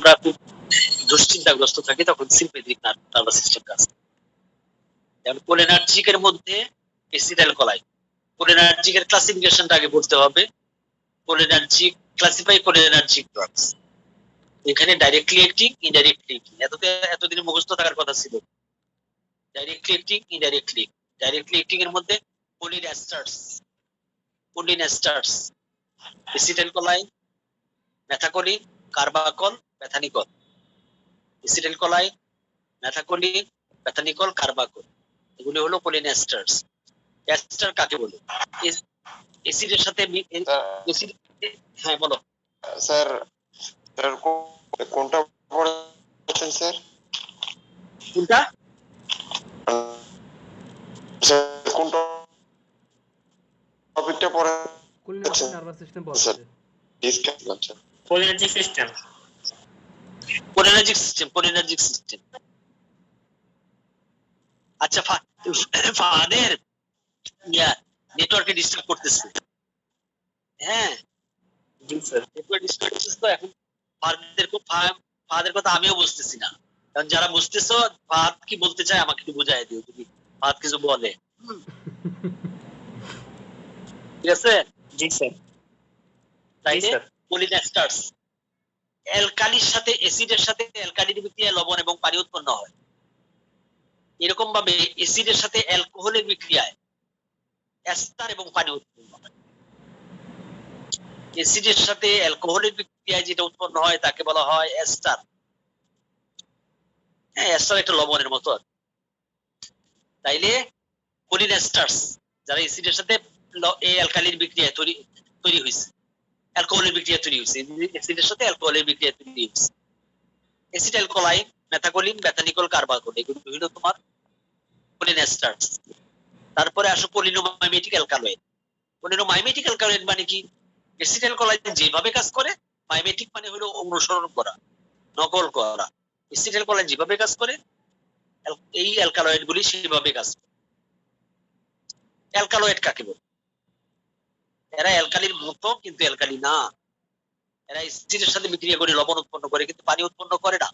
আমরা খুব দুশ্চিন্তাগ্রস্ত থাকি তখন সিম্পেথেটিক নার্ভাস সিস্টেম কাজ করে। যেমন কোলিনার্জিকের মধ্যে এসিটাইলকোলাইন, কোলিনার্জিকের ক্লাসিফিকেশনটা আগে পড়তে হবে। কোলিনার্জিক ক্লাসিফাই কোলিনার্জিক ড্রাগস, এখানে ডাইরেক্টলি অ্যাক্টিং, ইনডাইরেক্টলি অ্যাক্টিং, এতদিন মুখস্থ থাকার কথা ছিল। Directly acting, indirectly. Directly acting এর মধ্যে কোলিনেস্টার্স, এসিটাইলকোলাইন, মেথাকোলিন, কার্বাকল, মেথানিকল। এসিটাইলকোলাইন, মেথাকোলিন, মেথানিকল, কার্বাকল, এগুলি হলো কোলিনেস্টার্স। এস্টার কাকে বলে? এসিডের সাথে এসিড। হ্যাঁ বলো স্যার। স্যার কোনটা পড়েছেন স্যার? কোনটা স্যার কোনটা টপিকটা পড়ে? কোলিনার্জিক নার্ভাস সিস্টেম পড়ছে। Cholinergic system. আচ্ছা, ফাদের নেটওয়ার্কে ডিস্টার্ব করতেছে। হ্যাঁ জি স্যার, নেটওয়ার্ক ডিস্টার্ব করতেছে। তো এখন ফাদের কথা আমিও বুঝতেছি না, কারণ যারা বুঝতেছো ফাদ কি বলতে চায় আমাকে একটু বুঝাই দিও যদি ফাদ কিছু বলে। ঠিক আছে? জি স্যার। তাইলে কোলিনেস্টার্স অ্যালকালির সাথে অ্যাসিডের সাথে অ্যালকালির বিক্রিয়ায় লবণ এবং পানি উৎপন্ন হয়। এরকম ভাবে অ্যাসিডের সাথে অ্যালকোহলের বিক্রিয়ায় এস্টার এবং পানি উৎপন্ন হয়। অ্যাসিডের সাথে অ্যালকোহলের বিক্রিয়ায় যেটা উৎপন্ন হয় তাকে বলা হয় এস্টার। হ্যাঁ, এস্টার একটা লবণের মতো। তাইলে কোলিনেস্টার্স যারা অ্যাসিডের সাথে এই অ্যালকালির বিক্রিয়ায় তৈরি হয়েছে, অ্যালকোহলের বিক্রিয়া তৈরি হয়েছে, অ্যাসিডের সাথে অ্যালকোহলের বিক্রিয়া তৈরি হয়েছে। এসিটাইলকোলাইন, মেথাকোলিন, মেথানিকল, কার্বাকল, এগুলো হলো তোমার কোলিনেস্টার্স। তারপরে আসো পলিনোমাইমেটিক অ্যালকালয়েড। পলিনোমাইমেটিক অ্যালকালয়েড মানে কি? এসিটাইলকোলাইন যেভাবে কাজ করে, মাইমেটিক মানে হলো অনুসরণ করা, নকল করা। এসিটাইলকোলাইন যেভাবে কাজ করে এই অ্যালকালয়েড গুলি সেভাবে কাজ করে। অ্যালকালয়েড কাকে বলে? এরা অ্যালকালির মতো কিন্তু অ্যালকালি না। এরা অ্যাসিডের সাথে বিক্রিয়া করে লবণ উৎপন্ন করে কিন্তু পানি উৎপন্ন করে না।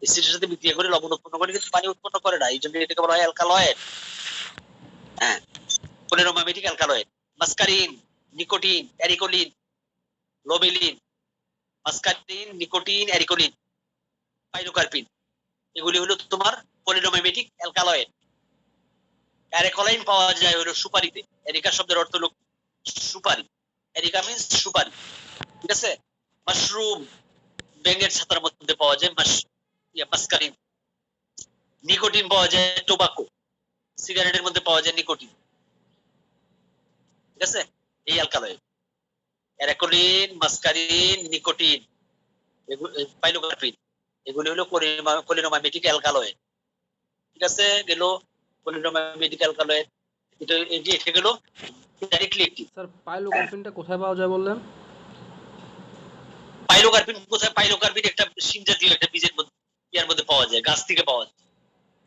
অ্যাসিডের সাথে বিক্রিয়া করে লবণ উৎপন্ন করে কিন্তু পানি উৎপন্ন করে না, এই জন্য এটাকে বলা হয় অ্যালকালয়েড। হ্যাঁ, পলিনোমাইমেটিক অ্যালকালয়েড। মাস্কারিন, নিকোটিন, অ্যারিকোলিন, লোবেলিন, মাস্কারিন, নিকোটিন, অ্যারিকোলিন, পাইলোকার্পিন, এগুলি হলো তোমার পলিনোমাইমেটিক অ্যালকালয়েড। অ্যারিকোলাইন পাওয়া যায় হলো সুপারিতে। এরিকা শব্দের অর্থ হলো সুপারি। এরিকা মিন্স সুপারি। ঠিক আছে? মাশরুম, ব্যাঙের ছাতার মধ্যে পাওয়া যায় মাস্কারিন। নিকোটিন পাওয়া যায় টোবাকো, সিগারেটের মধ্যে পাওয়া যায় নিকোটিন। ঠিক আছে? এই অ্যালকালয়েড অ্যারিকোলিন, মাস্কারিন, নিকোটিন, পাইলোকার্পিন, এগুলি হলো পলিনোমাইমেটিক অ্যালকালয়েড। ঠিক আছে? গেল পলিনোমাইমেটিক অ্যালকালয়েড। এটা গেল ডাইরেক্টলি অ্যাক্টিভ। স্যার পাইলোকার্পিনটা কোথায় পাওয়া যায় বললেন? পাইলোকার্পিন কোথায়? পাইলোকার্পিন একটা শিং জাতীয় একটা বীজের মধ্যে, ইয়ার মধ্যে পাওয়া যায়, গাছ থেকে পাওয়া যায়।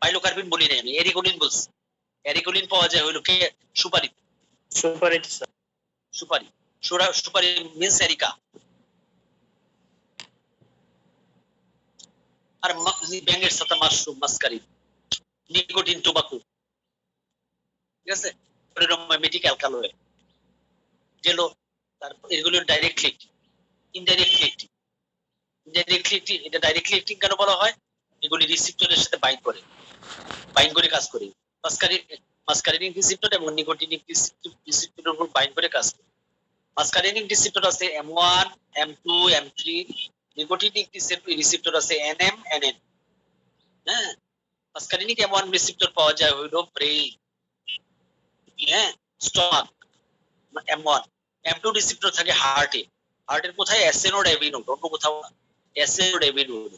পাইলোকার্পিন বলি না আমি, এরিকোলিন বলছি। এরিকোলিন পাওয়া যায় হলো কে? সুপারি। সুপারি মিন্স এরিকা। আর ব্যাঙের ছাতা মাশরুম, মাস্কারিন, নিকোটিন, টোবাকো। ঠিক আছে? পলিনোমাইমেটিক অ্যালকালয়েড গেল। তারপর এগুলো ডাইরেক্টলি অ্যাক্টিভ, ইনডাইরেক্টলি অ্যাক্টিভ। এটা ডাইরেক্টলি অ্যাক্টিং কেন বলা হয়? এগুলি রিসেপ্টরের সাথে বাইন্ড করে কাজ করে। মাস্কারিনিক রিসেপ্টর এবং নিকোটিনিক রিসেপ্টরের উপর বাইন্ড করে কাজ করে। মাস্কারিনিক রিসেপ্টর আছে M1, M2, M3, nicotinic receptor আছে NM, NN। হ্যাঁ, মাস্কারিনিক M1 রিসেপ্টর পাওয়া যায় হইল ব্রেইন, হ্যাঁ, স্টমাক, M1। M2 রিসেপ্টর থাকে হার্টে। হার্টের কোথায়? অ্যাসেনোড অ্যাভিনোড, অন্য কোথাও না, অ্যাসেনোড অ্যাভিনোড।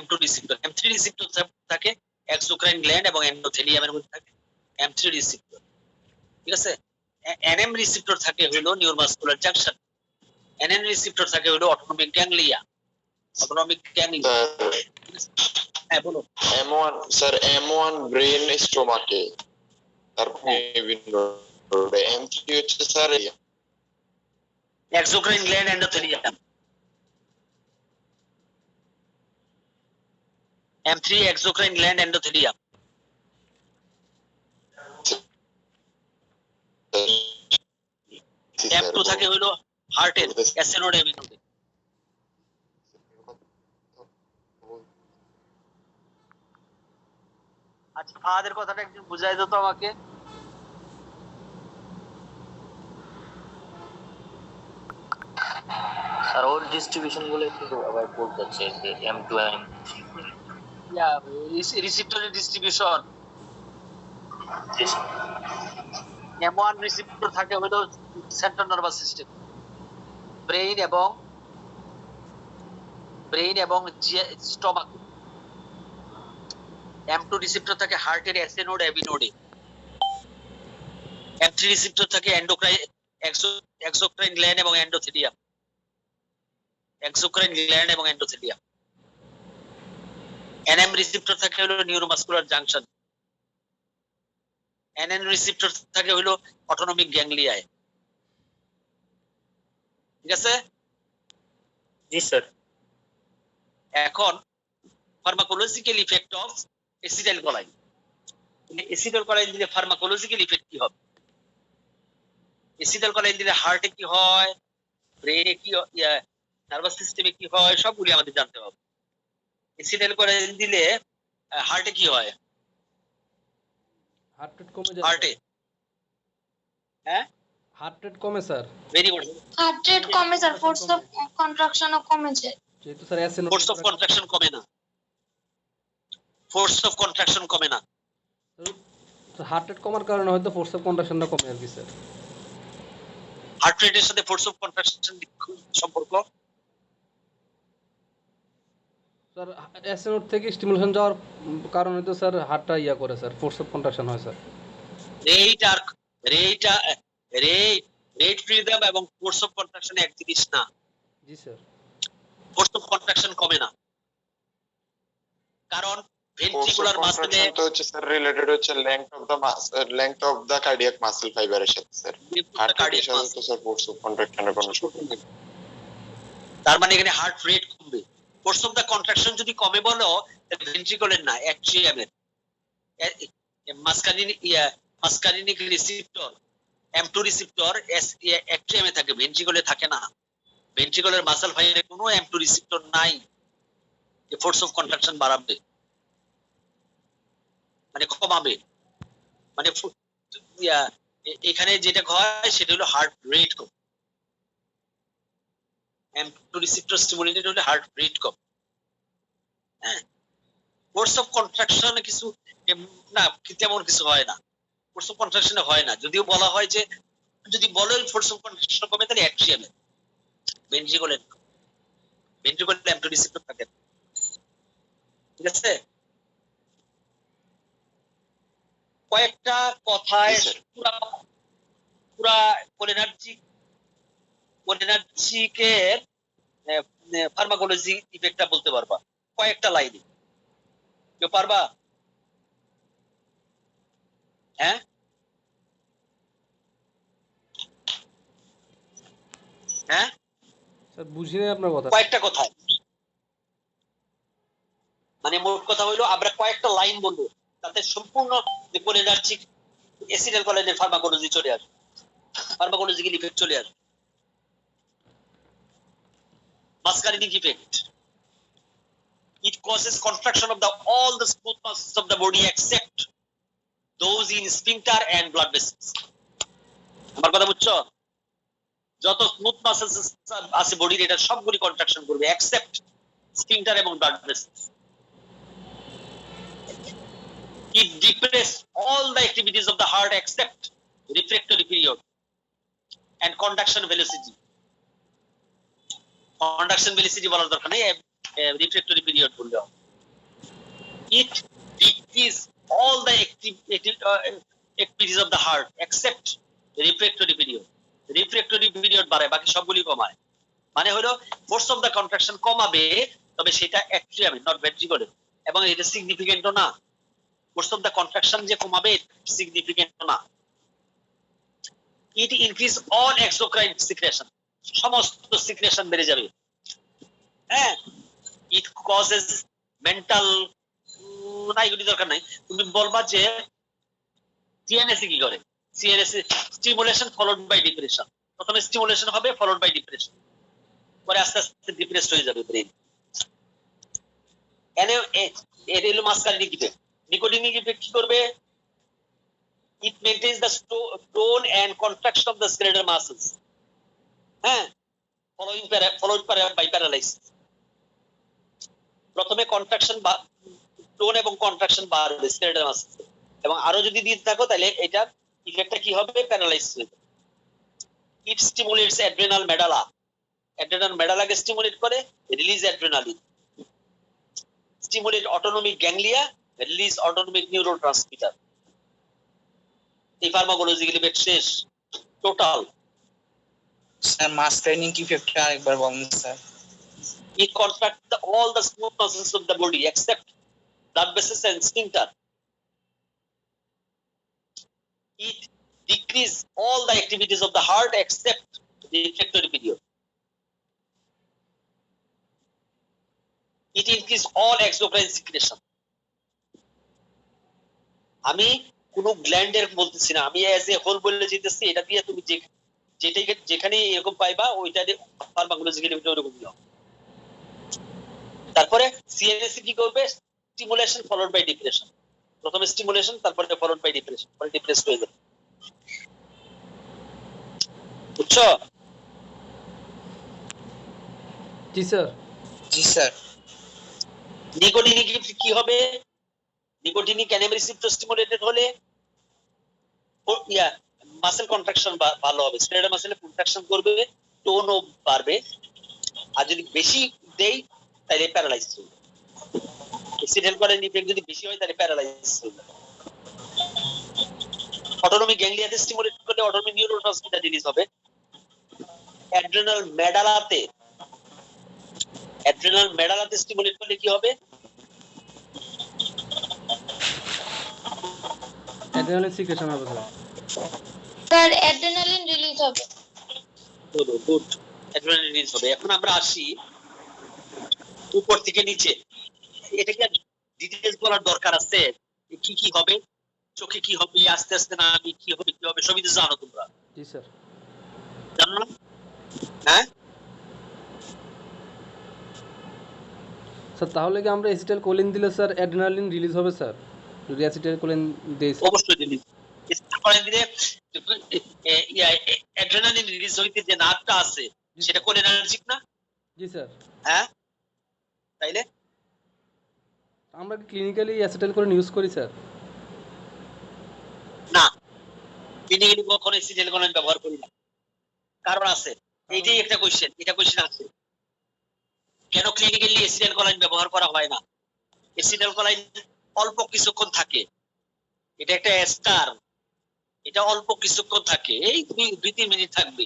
M2 receptor. M3 রিসেপ্টর থাকে এক্সোক্রাইন গ্ল্যান্ড এবং এন্ডোথেলিয়ামের মধ্যে থাকে M3 রিসেপ্টর। ঠিক আছে? NM রিসেপ্টর থাকে হলো নিউরোমাসকুলার জাংশন। NN রিসেপ্টর থাকে হলো অটোনমিক গ্যাংলিয়া। হ্যাঁ বলো। M1 স্যার, M1 ব্রেন স্টোমাকে, তারপর M3 হচ্ছে sir exocrine gland, endothelium. M3 exocrine gland endothelium. M2 থাকে হইলো হার্টের অ্যাসেনোড অ্যামিনোডে। আচ্ছা ফাহাদের কথাটা একটু বুঝাই দাও তো আমাকে। আর ওর ডিস্ট্রিবিউশন গুলো একটু আবার বলতে হচ্ছে যে M2 M3 ইয়া রিসেপ্টরের ডিস্ট্রিবিউশন। M1 রিসেপ্টর থাকে হলো সেন্ট্রাল নার্ভাস সিস্টেম, ব্রেইন এবং স্টমাক। M2 রিসেপ্টর থাকে হার্টের অ্যাসেনোড অ্যামিনোডে। M3 রিসেপ্টর থাকে এক্সোক্রাইন গ্ল্যান্ড এবং এন্ডোথেলিয়াম। এক্সোক্রাইন গ্ল্যান্ড এবং এন্ডোথেলিয়াম। NM রিসেপ্টর থাকে হলো নিউরোমাসকুলার জাংশন। NN রিসেপ্টর থাকে হলো অটোনমিক গ্যাংলিয়ায়। ঠিক আছে? জি স্যার। এখন ফার্মাকোলজিক্যাল ইফেক্ট অফ অ্যাসিটাইলকোলাইন। অ্যাসিটাইলকোলাইন দিলে ফার্মাকোলজিক্যাল ইফেক্ট কি হবে? অ্যাসিটাইলকোলাইন দিলে হার্টে কি হয়, ব্রেইনে কি, নার্ভাস সিস্টেমে কি হয়, সবগুলি আমাদের জানতে হবে। অ্যাসিটাইলকোলাইন দিলে হার্টে কি হয়? হার্ট রেট কমে যায়। হার্টে হ্যাঁ হার্ট রেট কমে sir. Very good. Heart rate কমে স্যার, ফোর্স অফ কন্ট্রাকশনও কমে যায়। যেহেতু স্যার অ্যাসেনোড ফোর্স অফ কন্ট্রাকশন কমে না। ফোর্স অফ কন্ট্রাকশন কমে না। হার্ট রেট কমার কারণে হয়তো ফোর্স অফ কন্ট্রাকশনটা কমে আর কি স্যার। হার্ট রেটের সাথে ফোর্স অফ কন্ট্রাকশন সম্পর্ক? স্যার অ্যাসেনোড থেকে স্টিমুলেশন যাওয়ার কারণে তো স্যার হার্টটা ইয়া করে স্যার, ফোর্স অফ কন্ট্রাকশন হয় স্যার। রেট ফ্রিডম এবং ফোর্স অফ কন্ট্রাকশন এক জিনিস না। জি স্যার। ফোর্স অফ কন্ট্রাকশন কমে না, কারণ ভেন্ট্রিকুলার মাসলে তো হচ্ছে স্যার রিলেটেড হচ্ছে length of the cardiac muscle ফাইবারের সাথে স্যার। কার্ডিয়াক সাথে তো স্যার ফোর্স অফ কন্ট্রাকশনের কোনো সম্পর্ক নেই। তার মানে এখানে হার্ট রেট কমবে। ফোর্স অফ দা কন্ট্রাকশন যদি কমে বলো তাহলে ভেন্ট্রিকুলার না, অ্যাট্রিয়ামের মাসকারিনিক রিসেপ্টর M2 রিসেপ্টর অ্যাট্রিয়ামে থাকে, ভেন্ট্রিকুলে থাকে না। ভেন্ট্রিকুলার মাসল ফাইবারে কোনো M2 রিসেপ্টর নাই যে ফোর্স অফ কন্ট্রাকশন বাড়াবে, মানে কমাবে। মানে এখানে যেটা হয় সেটা হলো হার্ট রেট কম। M2 রিসেপ্টর স্টিমুলেটেড হলে হার্ট রেট কম। হ্যাঁ, ফোর্স অফ কন্ট্রাকশন কিছু না, তেমন কিছু হয় না। ফোর্স অফ কন্ট্রাকশন হয় না, যদিও বলা হয় যে যদি বলো ফোর্স অফ কন্ট্রাকশন কমে তাহলে অ্যাট্রিয়ামে, ভেন্ট্রিকুলার M2 রিসেপ্টর থাকে। ঠিক আছে? কয়েকটা কথায় পুরা কোলিনার্জিকের ফার্মাকোলজি ইফেক্টটা বলতে পারবা কয়েকটা লাইনে? কেউ পারবা? হ্যাঁ, হ্যাঁ স্যার বুঝিনি আপনার কথা। কয়েকটা কথায়, মানে মোট কথা হইলো আমরা কয়েকটা লাইন বলবো তাতে সম্পূর্ণ যে কোলিনার্জিক অ্যাসিটাইলকোলাইনের ফার্মাকোলজি চলে আসবে, ফার্মাকোলজিক্যাল ইফেক্ট চলে আসবে। Muscarinic effect. It causes contraction of all the smooth muscles of the body except those in sphincter and blood vessels. আমার কথা বুঝছো? যত স্মুথ মাসেলস আছে বডির এটা সবগুলি কন্ট্রাকশন করবে এক্সেপ্ট স্ফিংটার এবং blood vessels. It depress all the activities of the heart except refractory period and conduction velocity. Conduction velocity বলার দরকার নেই, refractory period বললে হবে। It decrease all the activities of the heart except refractory period. Refractory period বাড়ায়, বাকি সবগুলি কমায়। মানে হলো ফোর্স অফ দা কন্ট্রাকশন কমাবে, তবে সেটা অ্যাট্রিয়ামে নট ভেন্ট্রিকুলার, এবং এটা সিগনিফিকেন্টও না। ফোর্স অফ দা কন্ট্রাকশন যে কমাবে সিগনিফিকেন্টও না। It increase all exocrine secretion, সমস্ত সিক্রেশন বেড়ে যাবে। হ্যাঁ, it causes mental না এগুলি দরকার নাই, তুমি বলবা যে সিএনএসি কি করে, সিএনএসি স্টিমুলেশন ফলোড বাই ডিপ্রেশন, প্রথমে স্টিমুলেশন হবে ফলোড বাই ডিপ্রেশন, পরে আস্তে আস্তে ডিপ্রেসড হয়ে যাবে ব্রেন। এনে এর হলো মাসকালিনিক ইফেক্ট। নিকোটিনিক ইফেক্ট কি করবে? It maintains the tone and contraction of the skeletal muscles. হ্যাঁ, followed by paralysis. প্রথমে কন্ট্রাকশন বা টোন এবং কন্ট্রাকশন বাড়বে স্কেলেটাল মাসেল, এবং আরো যদি দিতে থাকো তাহলে এটা ইফেক্টটা কি হবে? প্যারালাইসিস হয়ে যাবে। It stimulates adrenal medulla. Adrenal medulla K stimulate করে, release adrenaline. Stimulate autonomic ganglia, release autonomic neurotransmitter. এই ফার্মাকোলজিক্যাল ইফেক্ট শেষ টোটাল। স্যার মাসকালিনিক ইফেক্টটা আরেকবার বলুন sir. It contracts all the smooth muscles of the body except blood vessels and sphincter. It decreases all the activities of the heart except the refractory period. It increases all exocrine secretion. আমি কোন গ্ল্যান্ডের বলতেছি না, আমি as a whole বলে যেতেছি, এটা দিয়ে তুমি যেখানে এরকম পাইবা ওইটা ফার্মাকোলজিক্যাল ইফেক্ট ওরকম দিও। তারপরে সিএনএসি কি করবে? স্টিমুলেশন ফলোড বাই ডিপ্রেশন, প্রথমে স্টিমুলেশন তারপরে ফলোড বাই ডিপ্রেশন, পরে ডিপ্রেসড হয়ে যাবে। বুঝছো? জি স্যার। জি স্যার। নিকোটিনিক কি হবে? নিকোটিনিক ক্যানাম রিসেপ্টর স্টিমুলেটেড হলে মাসেল কন্ট্রাকশন ভালো হবে, স্কেলেটাল মাসেলে কন্ট্রাকশন করবে, টোনও বাড়বে। আর যদি বেশি দেই তাহলে প্যারালাইসিস হবে। অ্যাসিডেন্টাল ইফেক্ট যদি বেশি হয় তাহলে প্যারালাইসিস হবে। অটোনমিক গ্যাংলিয়াতে স্টিমুলেট করলে অটোনমিক নিউরোট্রান্সমিটার রিলিজ হবে। অ্যাড্রেনাল মেডালাতে স্টিমুলেট করলে কি হবে? অ্যাড্রিনালিন সিক্রেশন হবে স্যার। স্যার অ্যাড্রেনালিন রিলিজ হবে। গুড, অ্যাড্রেনালিন রিলিজ হবে। এখন আমরা আসি উপর থেকে নিচে। এটা কি ডিটেইলস বলার দরকার আছে? কি কি হবে, চোখে কি হবে, আস্তে আস্তে না কি হবে সবই তো জানো তোমরা। জি স্যার। জানো না? হ্যাঁ স্যার, তাহলে কি আমরা অ্যাসিটাইল কোলিন দিলে স্যার অ্যাড্রিনালিন রিলিজ হবে স্যার? যদি অ্যাসিটাইল কোলিন দেই অবশ্যই রিলিজ করে দিলে অ্যাড্রেনালিন রিলিজ হইতে যে নার্ভটা আছে সেটা কোলিনার্জিক না? জি স্যার। হ্যাঁ, তাইলে আমরা কি ক্লিনিক্যালি অ্যাসিটাইল কোলিন ইউজ করি স্যার? না, ক্লিনিক্যালি কখনো অ্যাসিটাইল কোলিন ব্যবহার করি না। কারণ আছে, এইটাই একটা কোশ্চেন, এটা কোশ্চেন আছে কেন ক্লিনিক্যালি অ্যাসিটাইল কোলিন ব্যবহার করা হয় না? অ্যাসিটাইল কোলিন অল্প কিছুক্ষণ থাকে, এটা একটা এস্টার, এটা অল্প কিছুক্ষণ থাকে, এই 2-3 মিনিট থাকবে,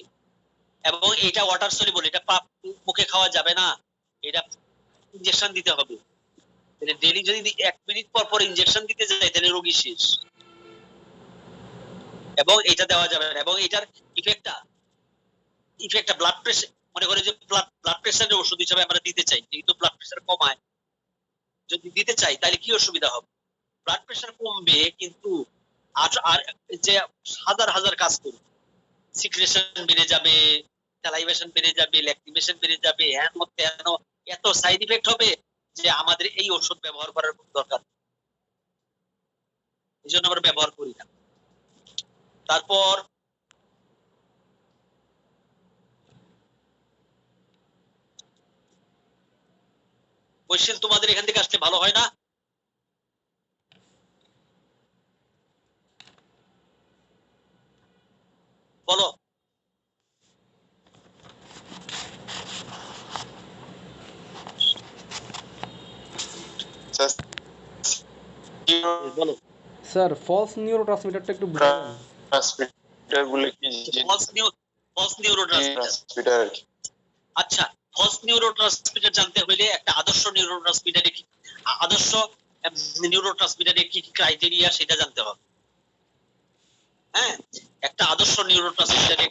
এবং এটা ওয়াটার সলিউবল, এটা মুখে খাওয়া যাবে না, এটা ইনজেকশন দিতে হবে। তাহলে ডেইলি যদি 1 মিনিট পর পর ইনজেকশন দিতে যায় তাহলে রোগী শেষ, এবং এটা দেওয়া যাবে না। এবং এটার ইফেক্টটা ব্লাড প্রেসার, মনে করে যে ব্লাড প্রেসারের ওষুধ হিসেবে আমরা দিতে চাই, কিন্তু ব্লাড প্রেসার কমায়, যদি দিতে চাই তাহলে কি অসুবিধা হবে? ব্লাড প্রেসার কমবে কিন্তু আর যে হাজার হাজার কাজ করবে, সিক্রেশন বেড়ে যাবে, স্যালাইভেশন বেড়ে যাবে, ল্যাক্রিমেশন বেড়ে যাবে, এত সাইড ইফেক্ট হবে যে আমাদের এই ওষুধ ব্যবহার করার কোনো দরকার নেই, এই জন্য আমরা ব্যবহার করি না। তারপর কোশ্চেন তোমাদের এখান থেকে আসলে ভালো হয় না? বলো। বলো স্যার, ফলস নিউরোট্রান্সমিটারটা একটু বুঝাবেন? ট্রান্সমিটার বলে কি ফলস নিউরোট্রান্সমিটার। আচ্ছা, ফলস নিউরোট্রান্সমিটার জানতে হলে একটা আদর্শ নিউরোট্রান্সমিটারে কি কি ক্রাইটেরিয়া সেটা জানতে হবে। হ্যাঁ, একটা আদর্শ নিউরোট্রান্সমিটারের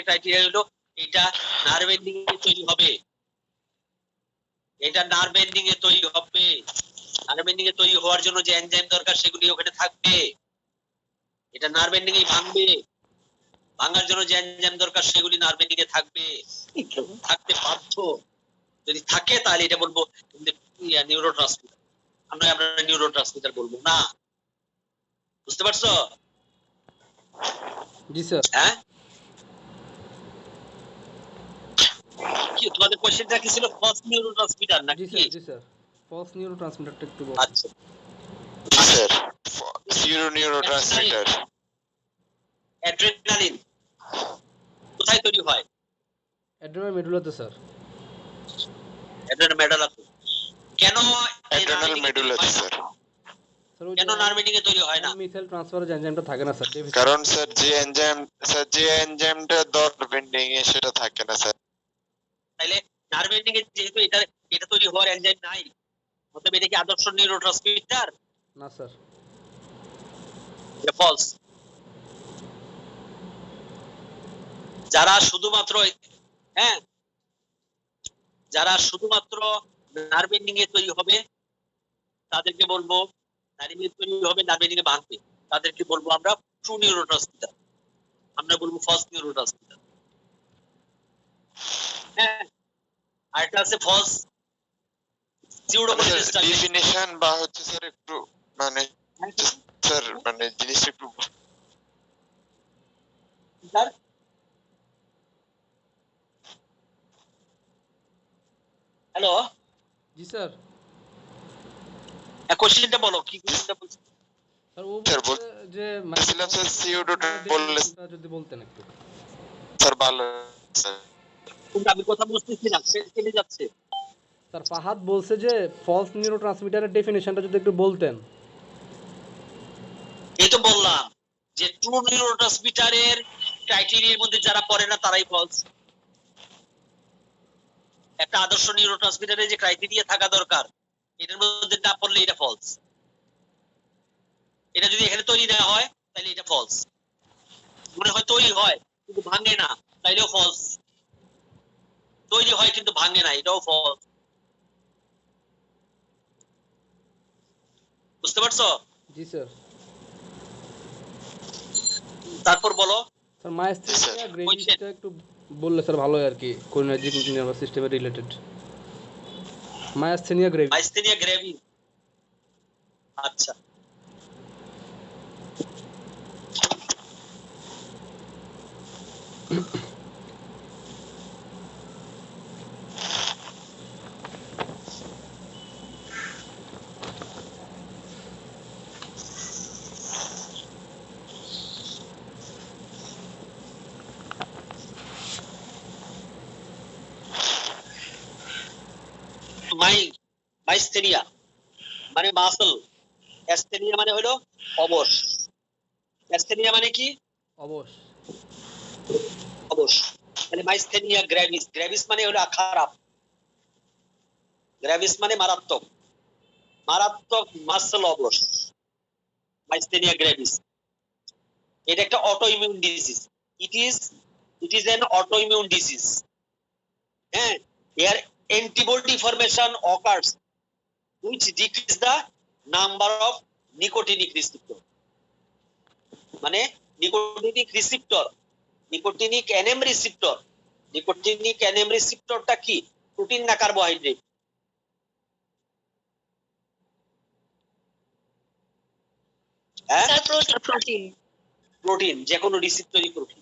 ক্রাইটেরিয়া হলো এটা নার্ভ এন্ডিং এ তৈরি হবে, এটা নার্ভ এন্ডিং এ তৈরি হবে। নার্ভ এন্ডিং এ তৈরি হওয়ার জন্য যে এনজাইম দরকার সেগুলি ওখানে থাকবে। এটা নার্ভ এন্ডিং এ ভাঙবে, ভাঙার জন্য যে এনজাইম দরকার সেগুলি নার্ভ এন্ডিং এ থাকবে, থাকতে বাধ্য। যদি থাকে তাহলে এটা বলবো নিউরোট্রান্সমিটার। আমরা নিউরোট্রান্সমিটার বলবো না। বুঝতে পারছো? জি স্যার। হ্যাঁ, কি তোমাদের কোশ্চেনটা কি ছিল? ফলস নিউরোট্রান্সমিটার জি নাকি? স্যার, জি স্যার, ফলস নিউরোট্রান্সমিটারটা একটু বলুন। আচ্ছা, স্যার নিউরোট্রান্সমিটার অ্যাড্রেনালিন কোথায় তৈরি হয়? অ্যাড্রেনাল মেডুলাতে স্যার। Adrenal medulla. কেন অ্যাড্রেনাল মেডুলাতে স্যার? স্যার ওই কেন নার্ভ এন্ডিং এ তৈরি হয় না? মিথাইল ট্রান্সফারেজ এনজাইমটা থাকে না স্যার। কারণ স্যার যে এনজাইমটা দরকার বেন্ডিং এ সেটা থাকে না স্যার। তাইলে নার্ভ এন্ডিং এ যেহেতু এটা তৈরি হওয়ার এনজাইম নাই, অতএব এটা কি আদর্শ নিউরোট্রান্সমিটার? না স্যার। এটা ফলস। যারা শুধুমাত্র হ্যাঁ, যারা শুধুমাত্র নার্ভ এন্ডিং এ তৈরি হবে তাদেরকে বলবো, নার্ভ এন্ডিং এ তৈরি হবে, নার্ভ এন্ডিং এ ভাঙবে, তাদেরকে বলবো আমরা ট্রু নিউরোট্রান্সমিটার। আমরা বলবো ফলস নিউরোট্রান্সমিটার। হ্যাঁ, আর এটা আছে ফলস সিউডোমোনাস। ডেফিনিশন বা হচ্ছে স্যার একটু মানে স্যার মানে জিনিসটা একটু হ্যালো, জি স্যার। কোশ্চেনটা বলো, কি কোশ্চেনটা বলছো? স্যার ও স্যার বলছে যে বলছিলাম স্যার সিওডোটা বললে যদি বলতেন একটু। স্যার ভালো স্যার। কিন্তু আমি কথা বুঝতেছি না, চলে যাচ্ছে। স্যার ফাহাদ বলছে যে ফলস নিউরোট্রান্সমিটারের ডেফিনিশনটা যদি একটু বলতেন। এই তো বললাম যে ট্রু নিউরোট্রান্সমিটারের ক্রাইটেরিয়ার মধ্যে যারা পড়ে না তারাই ফলস। একটা আদর্শ নিউরোট্রান্সমিটারের যে ক্রাইটেরিয়া থাকা দরকার এটার মধ্যে না পড়লে এটা ফলস। এটা যদি এখানে তৈরি না হয় তাহলে এটা ফলস। মনে হয় তৈরি হয় কিন্তু ভাঙে না, তাইলেও ফলস। তৈরি হয় কিন্তু ভাঙে না, এটাও ফলস। বুঝতে পারছো? জি স্যার। তারপর বলো স্যার মাইস্থেনিয়া গ্রেভিসটা একটু বললে স্যার ভালো হয় আর কি, কোরিনার্জিক নার্ভাস সিস্টেমের রিলেটেড। মাইস্থেনিয়া গ্রেভিস। আচ্ছা, মাইস্থেনিয়া মানে মাসল, অ্যাস্থেনিয়া মানে হলো অবশ। অ্যাস্থেনিয়া মানে কি? অবশ। অবশ মানে মাইস্থেনিয়া গ্রেভিস। গ্রেভিস মানে হলো খারাপ, গ্রেভিস মানে মারাত্মক, মারাত্মক মাসল অবশ, মাইস্থেনিয়া গ্রেভিস। এটা একটা autoimmune disease. It is an autoimmune disease. হ্যাঁ, এর antibody formation occurs which decrease the number of nicotinic receptor। মানে nicotinic receptor, nicotinic NM receptor. Nicotinic NM রিসেপ্টরটা কি? প্রোটিন না কার্বোহাইড্রেট? হ্যাঁ, প্রোটিন। প্রোটিন, যে কোনো রিসেপ্টরই প্রোটিন।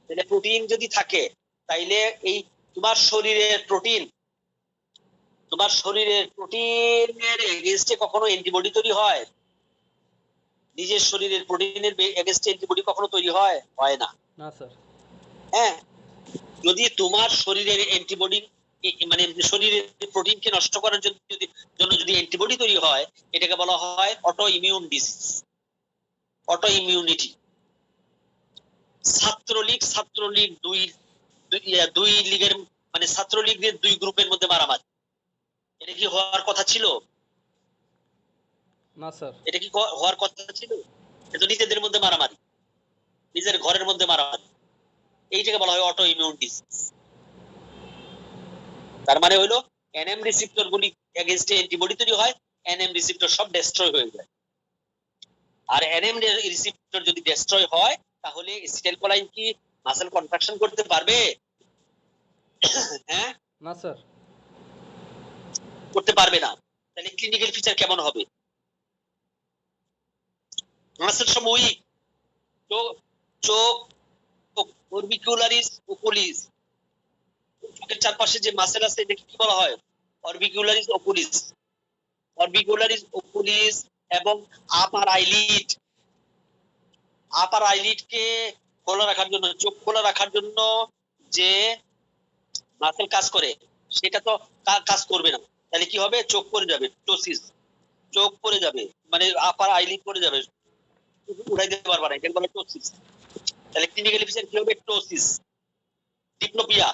তাহলে প্রোটিন যদি থাকে তাইলে এই তোমার শরীরের প্রোটিন, তোমার শরীরের প্রোটিনের এগেইনস্টে কখনো অ্যান্টিবডি তৈরি হয়? নিজের শরীরের প্রোটিনের এগেইনস্টে অ্যান্টিবডি কখনো তৈরি হয়? হয় না। না স্যার। হ্যাঁ, যদি তোমার শরীরের অ্যান্টিবডি মানে শরীরের প্রোটিনকে নষ্ট করার জন্য যদি অ্যান্টিবডি তৈরি হয় এটাকে বলা হয় auto immune disease, auto immunity. Chhatra League দুই লীগের মানে ছাত্রলীগের দুই গ্রুপের মধ্যে মারামারি, এটা কি হওয়ার কথা ছিল? না স্যার। এটা কি হওয়ার কথা ছিল? এটা নিজেদের মধ্যে মারামারি, নিজের ঘরের মধ্যে মারামারি। এইটাকে বলা হয় অটো ইমিউন ডিজিজ। তার মানে হইলো এনএম রিসেপ্টর গুলি এগেইনস্টে অ্যান্টিবডি তৈরি হয়, এনএম রিসেপ্টর সব ডেস্ট্রয় হয়ে যায়। আর এনএম রিসেপ্টর যদি ডেস্ট্রয় হয় তাহলে এসিটাইলকোলাইন কি মাসেল কন্ট্রাকশন করতে পারবে? হ্যাঁ, না স্যার। করতে পারবে না। তাহলে ক্লিনিক্যাল ফিচার কেমন হবে? মাসেল সব উইক, তো চোখ, অরবিকুলারিস ওকুলিস, চোখের চারপাশে যে মাসেল আছে এটাকে কি বলা হয়? অরবিকুলারিস ওকুলিস। অরবিকুলারিস ওকুলিস এবং আপার আইলিড, আপার আইলিড কে খোলা রাখার জন্য, চোখ খোলা রাখার জন্য যে মাসেল কাজ করে সেটা তো কাজ করবে না। তাহলে কি হবে? চোখ পড়ে যাবে, টোসিস, চোখ পড়ে যাবে, মানে আপার আইলিড পড়ে যাবে, উড়াই দিতে পারবে না, এটা বলে টোসিস। তাহলে ক্লিনিক্যাল ফিচার কি হবে? টোসিস, ডিপ্লোপিয়া,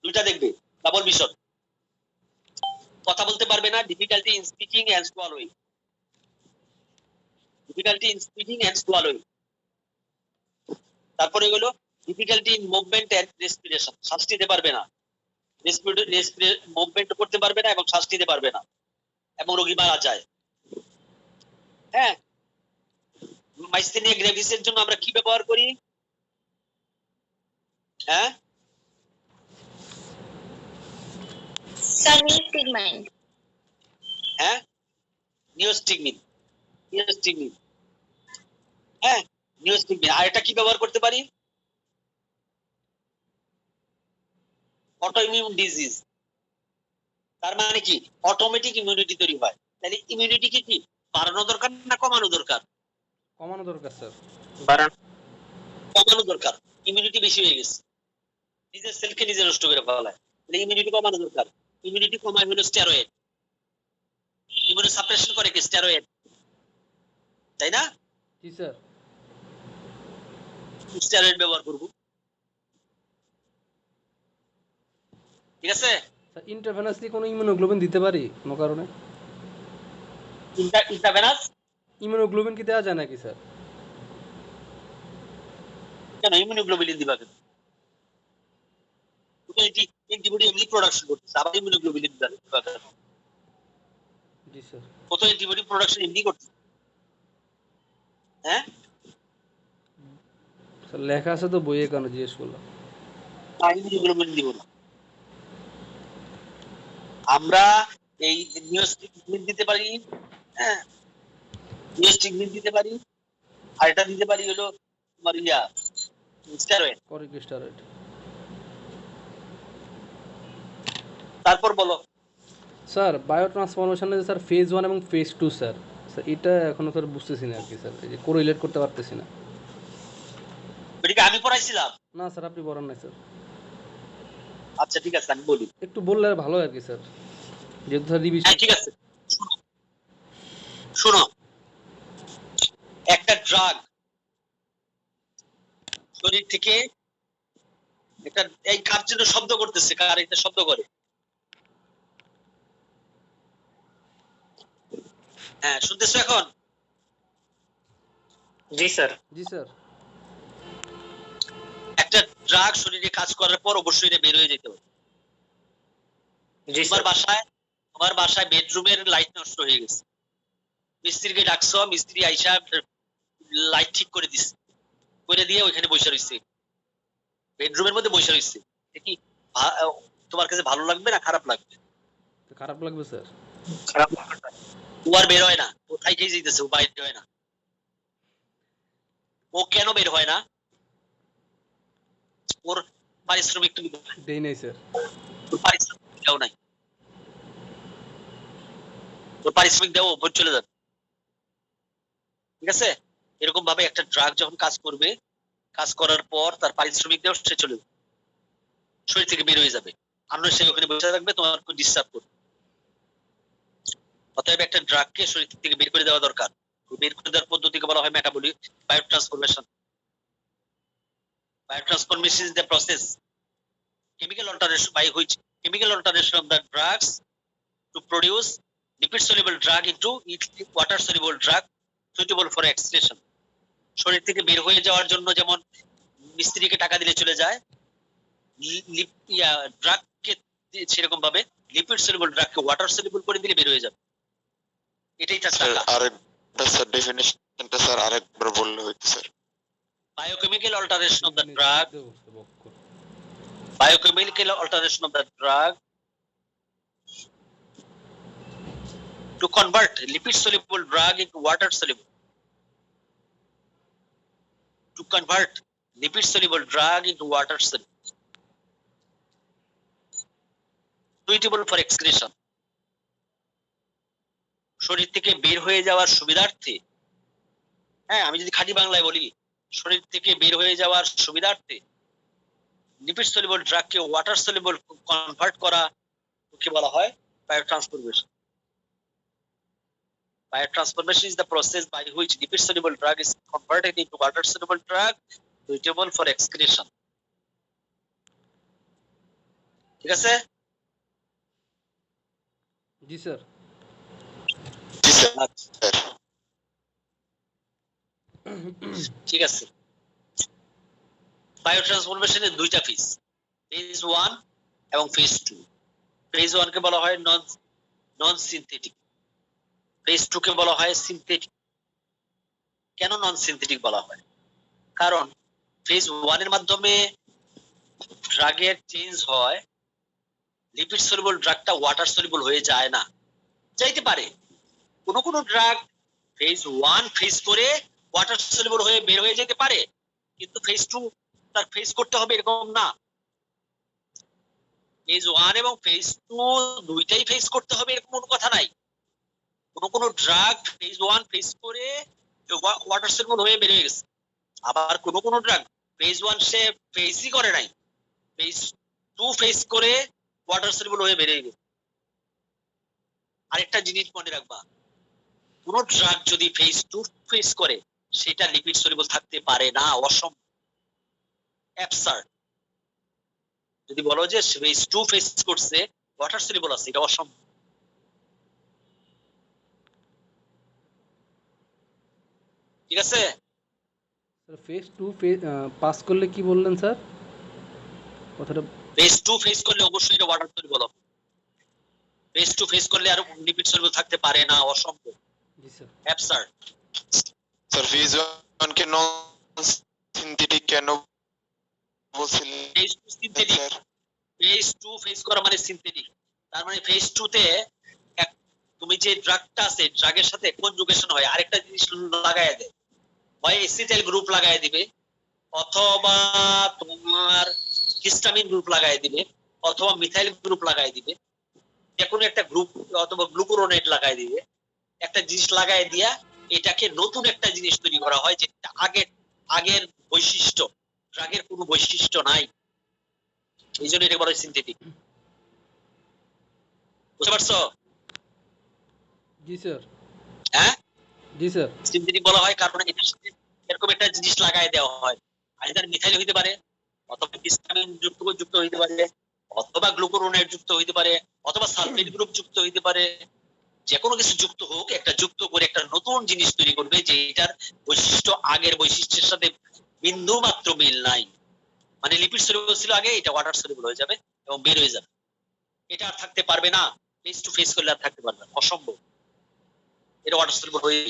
দুইটা দেখবে, ডাবল ভিশন, কথা বলতে পারবে না, difficulty in speaking and swallowing, difficulty in speaking and swallowing. তারপরে হলো difficulty in movement and respiration, শ্বাস নিতে পারবে না, মুভমেন্ট করতে পারবে না এবং শ্বাস নিতে পারবে না, এবং রোগী মারা যায়। হ্যাঁ, মাইসথেনিয়া গ্রেভিসের জন্য আমরা কি ব্যবহার করি? হ্যাঁ, সার্ভিসিগমাইন। হ্যাঁ, নিওস্টিগমিন, নিওস্টিগমিন, হ্যাঁ, নিওস্টিগমিন। আর এটা কি ব্যবহার করতে পারি? অটোইমিউন ডিজিজ, তার মানে কি অটোমেটিক ইমিউনিটি তৈরি হয়। তাহলে ইমিউনিটি কি বাড়ানো দরকার না কমানো দরকার? কমানো দরকার স্যার। কমানো দরকার, ইমিউনিটি বেশি হয়ে গেছে, নিজের সেলকে নিজে নষ্ট করে ফেলায়। তাহলে ইমিউনিটি কমানো দরকার। ইমিউনিটি কমায় হলো স্টেরয়েড, ইমিউনো সাপ্রেশন করে কি স্টেরয়েড, তাই না? জি স্যার। স্টেরয়েড ব্যবহার করব, ঠিক আছে? স্যার ইন্টারভেনাসলি কোনো ইমিউনোগ্লোবিন দিতে পারি কোনো কারণে? ইন্টারভেনাস ইমিউনোগ্লোবিন কি দেওয়া যায় নাকি স্যার? কেন ইমিউনোগ্লোবিলিন দিবা কেন? তো এটি অ্যান্টিবডি এমনি প্রোডাকশন করতেছে, আবার ইমিউনোগ্লোবিলিন দিবা কেন? জি স্যার। কত অ্যান্টিবডি প্রোডাকশন এমনি করতেছে। হ্যাঁ, স্যার লেখা আছে তো বইয়ে, কেন জিজ্ঞেস করলাম। ইমিউনোগ্লোবিলিন দিব না আমরা, এই নিওস্টিগমিন দিতে পারি, হ্যাঁ, নিওস্টিগমিন দিতে পারি, আর এটা দিতে পারি হলো তোমার স্টেরয়েড। কর্টিকোস্টেরয়েড। তারপর বলো স্যার বায়োট্রান্সফরমেশনে স্যার ফেজ 1 এবং ফেজ 2 স্যার, স্যার এটা এখনো স্যার বুঝতেছি না আর কি স্যার, এই যে কোরিলেট করতে পারতেছি না। এটাকে আমি পড়াইছিলাম? না স্যার আপনি বলেন না স্যার। আচ্ছা ঠিক আছে, আমি বলি। একটু বললে ভালো হয় আর কি স্যার, যেহেতু স্যার রিভিশন। হ্যাঁ ঠিক আছে, শুনো, একটা ড্রাগ শরীর থেকে একটা, এই কার জন্য শব্দ করতেছে, কার এটা শব্দ করে? হ্যাঁ, শুনতেছো এখন? জি স্যার। জি স্যার। একটা ড্রাগ শরীরে কাজ করার পর অবশ্যই এটা বের হয়ে যেতে হবে। জি স্যার। তোমার বাসায় বেডরুমের লাইট নষ্ট হয়ে গেছে, মিস্ত্রিকে ডাকছো, মিস্ত্রি আইসা লাইট ঠিক করে দিচ্ছে, করে দিয়ে ওইখানে বসে রয়েছে, বেডরুমের মধ্যে বসে রয়েছে। কি তোমার কাছে ভালো লাগবে না খারাপ লাগবে? খারাপ লাগবে স্যার। খারাপ। ও আর বের হয় না, ও থাইকেই যাইতেছে, ও বাইরে হয় না। ও কেন বের হয় না? ওর পারিশ্রমিক তুমি দেই নাই স্যার। ওর পারিশ্রমিক দাও নাই, ওর পারিশ্রমিক দেও, ও চলে যাবে। ঠিক আছে, এরকম ভাবে একটা ড্রাগ যখন কাজ করবে, কাজ করার পর তার পারিশ্রমিক দেও, সে চলে যাবে, শরীর থেকে বের হয়ে যাবে, আর সে ওখানে বসে থাকবে, তোমার ডিস্টার্ব করবে। অতএব একটা ড্রাগকে শরীর থেকে বের করে দেওয়া দরকার। বের করে দেওয়ার পদ্ধতিকে বলা হয় metabolic biotransformation. Biotransformation is the process, chemical alteration by which chemical alteration of the drugs to produce lipid soluble drug into water soluble drug suitable for extraction. শরীর থেকে বের হয়ে যাওয়ার জন্য যেমন মিস্ত্রিকে টাকা দিলে চলে যায়, ড্রাগকে সেরকম ভাবে লিপিড সলিউবল ড্রাগকে ওয়াটার সলিউবল করে দিলে বের হয়ে যাবে, এটাই তার স্যার টাকা। আরেকবার স্যার ডেফিনিশনটা স্যার আরেকবার বললে হইতো sir. Biochemical alteration of the drug, biochemical alteration of the drug to convert lipid soluble drug into water soluble, to convert lipid soluble drug into water soluble, suitable for excretion, শরীর থেকে বের হয়ে যাওয়ার সুবিধার্থে, হ্যাঁ আমি যদি খাঁটি বাংলায় বলি, শরীর থেকে বের হয়ে যাওয়ার সুবিধার্থে লিপিড সলিউবল ড্রাগকে ওয়াটার সলিউবল কনভার্ট করা কি বলা হয়? Biotransformation. Biotransformation is the process by which lipid soluble drug is converted into water soluble drug suitable for excretion. ঠিক আছে? জি স্যার। জি স্যার। স্যার ঠিক আছে। বায়োট্রান্সফরমেশনের দুইটা ফেজ, ফেজ 1 এবং ফেজ 2। ফেজ 1 কে বলা হয় নন সিনথেটিক, ফেজ 2 কে বলা হয় সিনথেটিক। কেন নন সিনথেটিক বলা হয়? কারণ ফেজ 1 এর মাধ্যমে ড্রাগের চেঞ্জ হয়, লিপিড সলিউবল ড্রাগটা ওয়াটার সলিউবল হয়ে যায় না, যাইতে পারে কোন কোন ড্রাগ ফেজ 1 ফেজ করে ওয়াটার সলিউবল হয়ে বের হয়ে যেতে পারে, কিন্তু ফেজ 2 তার ফেজ করতে হবে এরকম না। ফেজ 1 এবং ফেজ 2 দুইটাই ফেজ করতে হবে এরকম কোনো কথা নাই। কোন কোন ড্রাগ ফেজ 1 ফেজ করে ওয়াটার সলিউবল হয়ে বের হয়ে গেছে, আবার কোন কোন ড্রাগ ফেজ 1 সে ফেজই করে নাই, ফেজ 2 ফেজ করে ওয়াটার সলিউবল হয়ে বের হয়ে গেছে। আরেকটা জিনিস মনে রাখবা, কোন ড্রাগ যদি ফেজ 2 ফেজ করে সেটা লিপিড সলিউবল থাকতে পারে না, অসম্ভব, অ্যাবসার্ড। যদি বলো যে ফেজ 2 ফেজ করছে ওয়াটার সলিউবল আছে, এটা অসম্ভব। ঠিক আছে? স্যার ফেজ 2 পাস করলে কি বললেন স্যার কথাটা? ফেজ 2 ফেজ করলে অবশ্যই এটা ওয়াটার সলিউবল হবে। ফেজ 2 ফেজ করলে আর লিপিড সলিউবল থাকতে পারে না, অসম্ভব, জি স্যার। অ্যাবসার্ড। স্যার ফেজ 1 কে নন সিনথেটিক কেন বলছিলেন? Phase 2 synthetic, sir phase 2 phase করা মানে সিনথেটিক। তার মানে ফেজ 2 তে তুমি যে ড্রাগটা আছে ড্রাগের সাথে কনজুগেশন হয়, আরেকটা জিনিস লাগায় দেয়, হয় এসিটাইল গ্রুপ লাগায় দিবে, অথবা তোমার হিস্টামিন গ্রুপ লাগায় দিবে, অথবা মিথাইল গ্রুপ লাগায় দিবে, যে কোনো একটা গ্রুপ, অথবা গ্লুকুরোনেট লাগায় দিবে। একটা জিনিস লাগায় দিয়া এটাকে নতুন একটা জিনিস তৈরি করা হয়, যেটা আগের বৈশিষ্ট্য, ড্রাগের কোনো বৈশিষ্ট্য নাই, এই জন্য এটা বলা হয় সিনথেটিক। বুঝতে পারছো? জি স্যার। হ্যাঁ, জি স্যার। সিনথেটিক বলা হয় কারণ এটার সাথে এরকম একটা জিনিস লাগায় দেওয়া হয়, আইদার মিথাইল হইতে পারে, অথবা হিস্টামিন যুক্ত হইতে পারে, অথবা গ্লুকুরোনেট যুক্ত হইতে পারে, অথবা সালফেট গ্রুপ যুক্ত হইতে পারে। যে কোনো কিছু যুক্ত হোক, একটা যুক্ত করে একটা নতুন জিনিস তৈরি করবে, যে এটার বৈশিষ্ট্য আগের বৈশিষ্ট্যের সাথে বিন্দু মাত্র মিল নাই। মানে লিপিড সলিউবল ছিল আগে, এটা ওয়াটার সলিউবল হয়ে যাবে এবং বের হয়ে যাবে, এটা আর থাকতে পারবে না। ফেস টু ফেস করলে আর থাকতে পারবে না, অসম্ভব, এটা ওয়াটার সলিউবল হয়ে।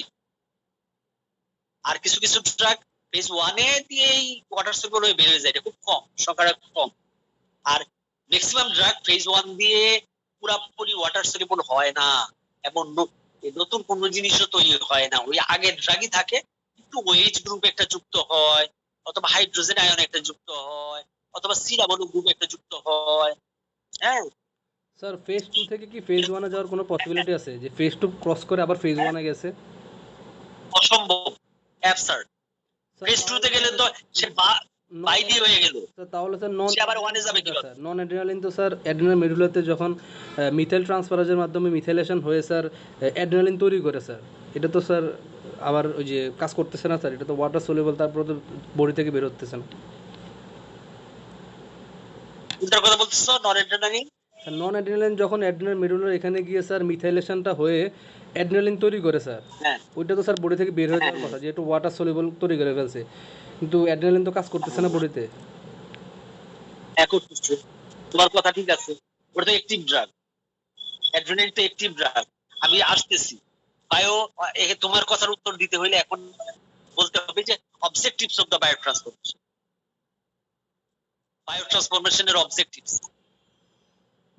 আর কিছু কিছু ড্রাগ ফেজ 1 এ দিয়েই ওয়াটার সলিউবল হয়ে বের হয়ে যায়, এটা খুব কম, সংখ্যাটা খুব কম। আর ম্যাক্সিমাম ড্রাগ ফেজ 1 দিয়ে পুরোপুরি ওয়াটার সলিউবল হয় না, এবং নতুন কোন জিনিসও তৈরি হয় না, ওই আগের ড্রাগই থাকে, একটু ওএইচ গ্রুপ একটা যুক্ত হয়, অথবা হাইড্রোজেন আয়ন একটা যুক্ত হয়, অথবা সিরাবল গ্রুপ একটা যুক্ত হয়। হ্যাঁ স্যার ফেজ 2 থেকে কি ফেজ 1 এ যাওয়ার কোনো পসিবিলিটি আছে, যে ফেজ 2 ক্রস করে আবার ফেজ 1 এ গেছে? অসম্ভব, অ্যাবসার্ড। ফেজ 2 তে গেলে তো সে বাই দিয়ে হয়ে গেল, স্যার তাহলে স্যার নন সে আবার 1 এ যাবে কিভাবে? স্যার নন অ্যাড্রিনালিন তো স্যার অ্যাড্রিনাল মেডুলাতে যখন মিথাইল ট্রান্সফারেজের মাধ্যমে মিথাইলেশন হয়ে স্যার অ্যাড্রিনালিন তৈরি করে স্যার, এটা তো স্যার আবার ওই যে কাজ করতেছে না স্যার, এটা তো ওয়াটার সলিউবল, তারপরে তো বডি থেকে বের হতেছে না। কোনটার কথা বলতেছো? নন অ্যাড্রেনালিন? নন অ্যাড্রিনালিন যখন অ্যাড্রিনাল মেডুলার এখানে গিয়ে স্যার মিথাইলেশনটা হয়ে অ্যাড্রিনালিন তৈরি করে স্যার, হ্যাঁ, ওইটা তো স্যার বডি থেকে বের হয়ে যাওয়ার কথা, যেহেতু ওয়াটার সলিউবল তৈরি করে ফেলছে, কিন্তু অ্যাড্রিনালিন তো কাজ করতেছে না বডিতে। এখন তোমার কথা ঠিক আছে, ওটা তো অ্যাক্টিভ ড্রাগ, অ্যাড্রেনালিন তো অ্যাক্টিভ ড্রাগ। আমি আসতেছি বায়ো, তোমার কথার উত্তর দিতে হইলে এখন বলতে হবে যে অবজেক্টিভস অফ দ্য বায়োট্রান্সফরমেশন, বায়োট্রান্সফরমেশনের অবজেক্টিভস।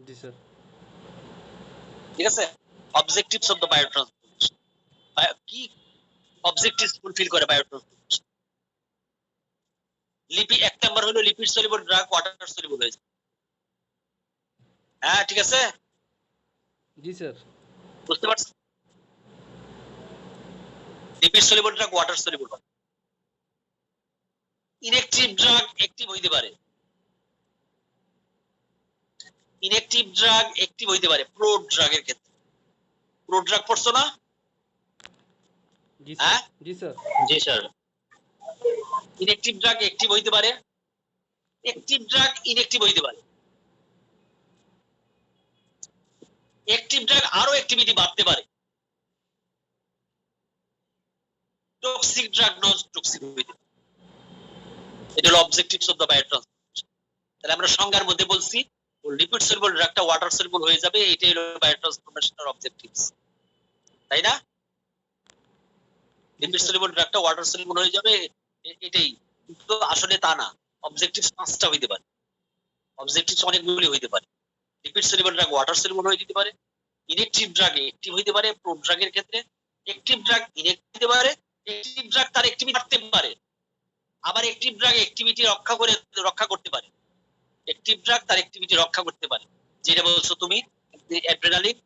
জি স্যার। ঠিক আছে, অবজেক্টিভস অফ দ্য বায়োট্রান্সফরমেশন, কি অবজেক্টিভস ফুলফিল করে বায়োট্রান্সফরমেশন। লিপিড, এক নাম্বার হলো lipid soluble drug water soluble হয়েছে। হ্যাঁ ঠিক আছে, জি স্যার। বুঝতে পারছেন? Lipid soluble drug water soluble হয়। ইনঅ্যাক্টিভ ড্রাগ অ্যাক্টিভ হইতে পারে, ইনঅ্যাক্টিভ ড্রাগ অ্যাক্টিভ হইতে পারে প্রো ড্রাগের ক্ষেত্রে। প্রো ড্রাগ পড়ছো না? জি হ্যাঁ স্যার। জি স্যার। জি স্যার। ইনঅ্যাক্টিভ ড্রাগ অ্যাক্টিভ হইতে পারে, অ্যাক্টিভ ড্রাগ ইনঅ্যাক্টিভ হইতে পারে। অ্যাক্টিভ ড্রাগ আরো অ্যাক্টিভিটি বাড়তে পারে। টক্সিক ড্রাগ নন টক্সিক হইতে পারে। এটা হলো অবজেক্টিভস অফ দ্য বায়োট্রান্সফরমেশন। তাহলে আমরা সংজ্ঞার মধ্যে বলছি লিপিড সলিবল ড্রাগটা ওয়াটার সলিবল হয়ে যাবে, এটাই হলো বায়োট্রান্সফরমেশনের অবজেক্টিভস, তাই না? লিপিড সলিবল ড্রাগটা ওয়াটার সলিবল হয়ে যাবে, এটাই। কিন্তু আসলে তা না, অবজেক্টিভস 5টা হইতে পারে, অবজেক্টিভস অনেকগুলি হইতে পারে। Lipid soluble drug water soluble হয়ে যেতে পারে, ইনঅ্যাক্টিভ ড্রাগ অ্যাক্টিভ হইতে পারে প্রো ড্রাগের ক্ষেত্রে, অ্যাক্টিভ ড্রাগ ইনঅ্যাক্টিভ হতে পারে, অ্যাক্টিভ ড্রাগ তার অ্যাক্টিভিটি বাড়তে পারে, আবার অ্যাক্টিভ ড্রাগ অ্যাক্টিভিটি রক্ষা করতে পারে, অ্যাক্টিভ ড্রাগ তার অ্যাক্টিভিটি রক্ষা করতে পারে। যেটা বলছো তুমি অ্যাড্রেনালিন,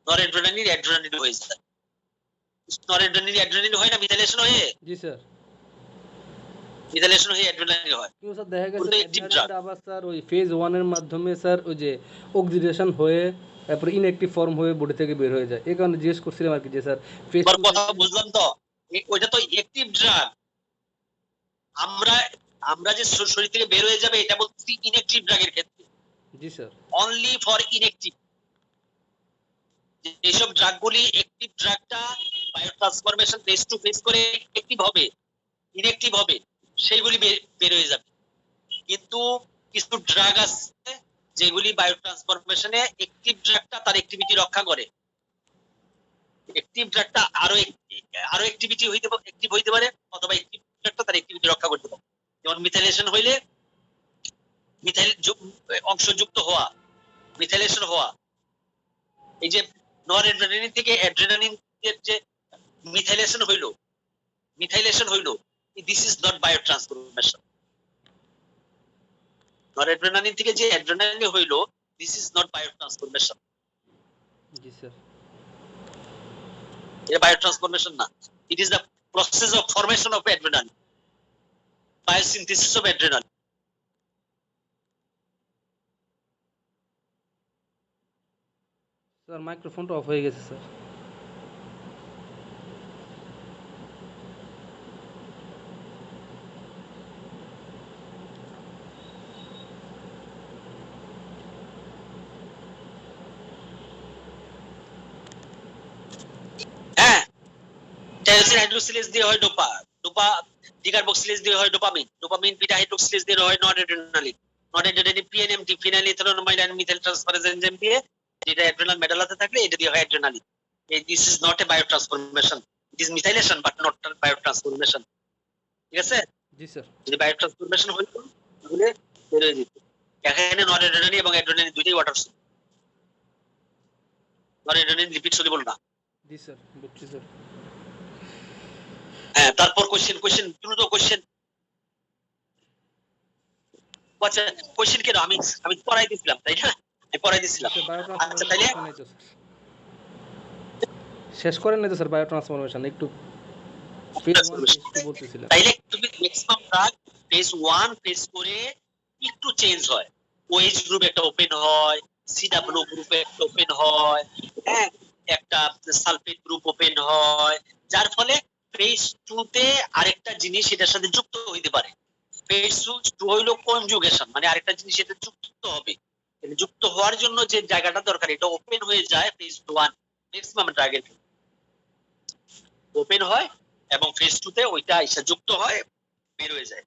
নরএড্রেনালিন অ্যাড্রেনালিন হয়ে যায়, নরএড্রেনালিন অ্যাড্রেনালিন হয় না মিথাইলেশন হয়ে? জি স্যার। মিথাইলেশন হয়ে অ্যাড্রেনালিন হয়। কিন্তু স্যার দেখা গেছে ওটা active drug। অ্যাড্রেনালিনটা আবার স্যার ওই ফেজ 1 এর মাধ্যমে স্যার ওই যে অক্সিডেশন হয়ে তারপর ইনঅ্যাক্টিভ ফর্ম হয়ে বডি থেকে বের হয়ে যায়। এই কারণে জিজ্ঞেস করছিলাম আর কি যে স্যার ফেজ তোমার কথা বুঝলাম তো, ওইটা তো অ্যাক্টিভ ড্রাগ। আমরা যে শরীর থেকে বের হয়ে যাবে এটা বলছি ইনঅ্যাক্টিভ ড্রাগের ক্ষেত্রে। জি স্যার। অনলি ফর ইনঅ্যাক্টিভ, যেসব ড্রাগগুলি অ্যাক্টিভ ড্রাগটা বায়োট্রান্সফরমেশন ফেস টু ফেস করে অ্যাক্টিভ হবে, ইনঅ্যাক্টিভ হবে, সেইগুলি বের হয়ে যাবে। কিন্তু কিছু ড্রাগ আছে যেগুলি বায়োট্রান্সফরমেশনে অ্যাক্টিভ ড্রাগটা তার অ্যাক্টিভিটি রক্ষা করে, অ্যাক্টিভ ড্রাগটা আরো অ্যাক্টিভিটি অ্যাক্টিভ হইতে পারে, অথবা অ্যাক্টিভ ড্রাগটা তার অ্যাক্টিভিটি রক্ষা করতে পারে। যেমন মিথাইলেশন হইলে মিথাইল অংশযুক্ত হওয়া, মিথাইলেশন হওয়া, এই যে নরএড্রেনালিন থেকে অ্যাড্রেনালিন এর যে মিথাইলেশন হইলো, this is not biotransformation. Noradrenaline থেকে যে অ্যাড্রেনালিন হইলো, দিস ইজ নট বায়োট্রান্সফরমেশন। জি স্যার। এটা বায়োট্রান্সফরমেশন না, it is the process of formation of adrenaline, biosynthesis of adrenaline. Sir মাইক্রোফোনটা অফ হয়ে গেছে স্যার। হ্যাঁ, টাইরোসিন হাইড্রোক্সিলেজ দিয়ে হয় ডোপা ডিকার্বক্সিলেজ দিয়ে হয় ডোপামিন বিটা হাইড্রোক্সিলেজ দিয়ে হয় নরএড্রেনালিন, পিএনএমটি ফিনাইলএথেনোমাইলিন মিথাইল ট্রান্সফারেজ এনজাইম দিয়ে, যেটা অ্যাড্রেনাল মেডালাতে থাকলে এটা দিয়ে হয় adrenaline. This is not a biotransformation, it is methylation but not biotransformation. ঠিক আছে? জি স্যার। যদি বায়োট্রান্সফরমেশন হইতো তাহলে বের হয়ে যেত। এখানে নরএড্রেনালিন এবং অ্যাড্রেনালিন দুইটাই ওয়াটার সলিউবল, নরএড্রেনালিন লিপিড সলিউবল না। জি স্যার, বুঝছি স্যার। হ্যাঁ, তারপর কোশ্চেন দ্রুত কোশ্চেন। আচ্ছা, কোশ্চেন কেন আমি পড়াই দিছিলাম, তাই না? আমি পড়াই দিছিলাম। আচ্ছা তাইলে শেষ করেন নাই তো স্যার বায়োট্রান্সফরমেশন একটু বলতেছিলাম। তাইলে তুমি ম্যাক্সিমাম ড্রাগ ফেজ 1 ফেজ করে একটু চেঞ্জ হয়, ওএইচ গ্রুপ একটা ওপেন হয়, সিডব্লিউ গ্রুপে একটা ওপেন হয়, হ্যাঁ, একটা সালফেট গ্রুপ ওপেন হয়, যার ফলে ফেজ 2 তে আরেকটা জিনিস এটার সাথে যুক্ত হইতে পারে। ফেজ 2 হইলো কনজুগেশন, মানে আরেকটা জিনিস এটা যুক্ত হবে। যুক্ত হওয়ার জন্য যে জায়গাটা দরকার এটা ওপেন হয়ে যায় ফেজ 1 ম্যাক্সিমাম ড্রাগের ওপেন হয়, এবং ফেজ 2 তে ওইটা এসে যুক্ত হয়, বের হয়ে যায়।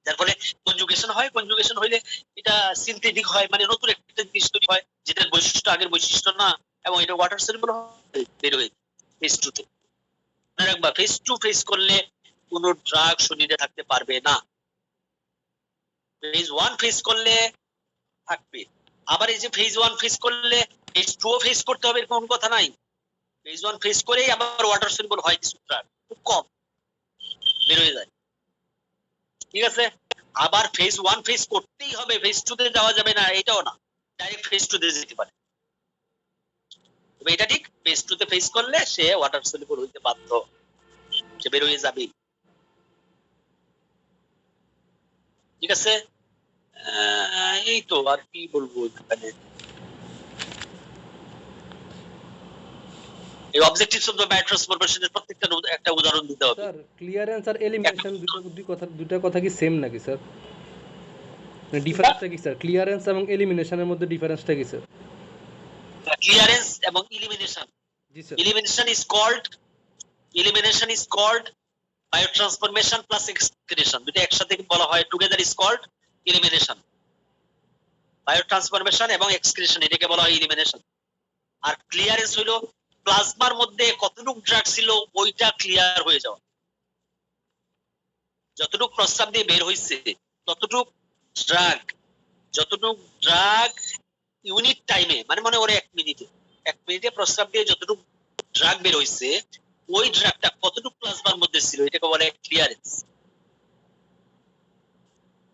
যার ফলে কনজুগেশন হয়, কনজুগেশন হইলে এটা সিনথেটিক হয়, মানে নতুন একটা জিনিস তৈরি হয় যেটার বৈশিষ্ট্য আগের বৈশিষ্ট্য না, এবং এটা ওয়াটার সলিউবল বের হয়ে ফেজ 2 তে। মনে রাখবা, ফেজ 2 ফেস করলে কোনো ড্রাগ শরীরে থাকতে পারবে না, ফেজ 1 ফেস করলে থাকবে। আবার এই যে ফেজ 1 ফেস করলে ফেজ 2 ফেস করতে হবে এরকম কথা নাই, ফেজ 1 ফেস করেই আবার ওয়াটার সলিউবল হয় কিছু ড্রাগ, খুব কম বের হয়ে যায়, ঠিক আছে। আবার ফেজ 1 ফেস করতেই হবে, ফেজ 2 তে যাওয়া যাবে না এটাও না, ডাইরেক্ট ফেজ 2 তে যেতে পারে। তবে এটা ঠিক, ফেজ 2 তে ফেস করলে সে ওয়াটার সলিউবল হইতে বাধ্য, সে বের হয়ে যাবে, ঠিক আছে। এই তো আর কি বলবো এখানে। এই অবজেক্টিভস অফ দ্য বায়োট্রান্সফরমেশনের প্রত্যেকটা একটা উদাহরণ দিতে হবে। স্যার ক্লিয়ারেন্স আর এলিমিনেশন দুটো কথা কি সেম নাকি স্যার? মানে ডিফারেন্সটা কি স্যার? ক্লিয়ারেন্স এবং এলিমিনেশনের মধ্যে ডিফারেন্সটা কি স্যার? ক্লিয়ারেন্স এবং elimination, G sir. elimination is called biotransformation plus excretion, দুটো একসাথে বলা হয়, together is called elimination। Biotransformation এবং এক্সক্রিশন এটাকে বলা হয় এলিমিনেশন। আর ক্লিয়ারেন্স হলো প্লাজমার মধ্যে কতটুকু ড্রাগ ছিল ওইটা ক্লিয়ার হয়ে যাওয়া, যতটুকু প্রস্রাব দিয়ে বের হইছে ততটুকু ড্রাগ ইউনিট টাইমে, মানে মনে ওরে 1 মিনিটে প্রস্রাব দিয়ে যতটুকু ড্রাগ বের হইছে ওই ড্রাগটা কতটুকু প্লাজমার মধ্যে ছিল এটাকে বলে ক্লিয়ারেন্স,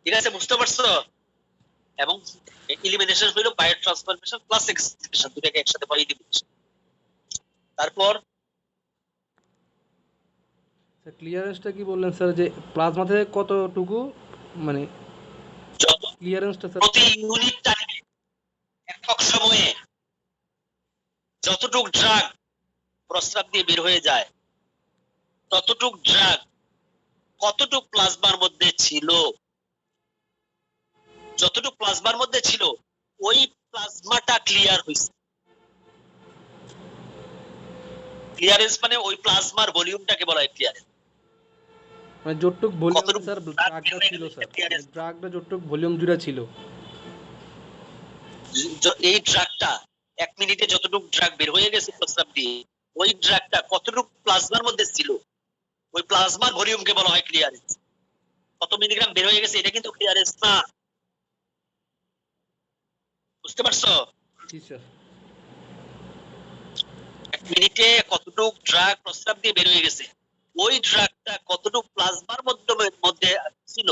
ঠিক আছে, বুঝতে পারছো? এবং এলিমিনেশন হলো বায়োট্রান্সফরমেশন প্লাস এক্সক্রিশন, দুটোকে একসাথে বলে এলিমিনেশন। তারপর স্যার ক্লিয়ারেন্সটা কি বললেন স্যার, যে প্লাজমা থেকে কতটুকু মানে ক্লিয়ারেন্সটা স্যার? প্রতি ইউনিট টাইমে একক সময়ে যতটুক ড্রাগ প্রস্রাব দিয়ে বের হয়ে যায় ততটুক ড্রাগ কতটুক প্লাজমার মধ্যে ছিল, যতটুক প্লাজমার মধ্যে ছিল ওই প্লাজমাটা ক্লিয়ার হইছে। ক্লিয়ারেন্স মানে ওই প্লাজমার ভলিউমটাকে বলা হয় ক্লিয়ারেন্স। মানে যতটুক ভলিউম কতটুক স্যার drug ড্রাগটা বের ছিল হয়ে স্যার, clearance। ড্রাগটা যতটুক ভলিউম জুড়ে ছিল, এই ড্রাগটা 1 মিনিটে যতটুক ড্রাগ বের হয়ে গেছে প্রস্রাব দিয়ে ওই ড্রাগটা কতটুক প্লাজমার মধ্যে ছিল ওই প্লাজমার ভলিউমকে বলা হয় ক্লিয়ারেন্স। কত মিলিগ্রাম বের হয়ে গেছে এটা কিন্তু ক্লিয়ারেন্স না, বুঝতে পারছো? জি স্যার। 1 মিনিটে কতটুক ড্রাগ প্রস্রাব দিয়ে বের হয়ে গেছে ওই ড্রাগটা কতটুক প্লাজমার মধ্যে ছিল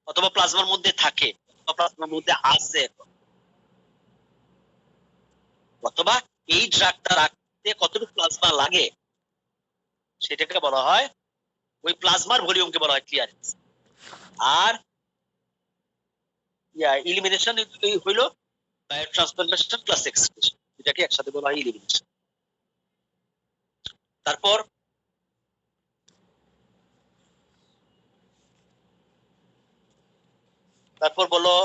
অথবা প্লাজমার মধ্যে থাকে অথবা প্লাজমার মধ্যে আছে, অথবা এই ড্রাগটা রাখতে কতটুকু প্লাজমা লাগে সেটাকে বলা হয়, ওই প্লাজমার ভলিউমকে বলা হয় ক্লিয়ারেন্স। আর এলিমিনেশন হইলো বায়োট্রান্সফরমেশন প্লাস এক্সক্রিশন, এটাকে একসাথে বলা হয় এলিমিনেশন। তারপর বলো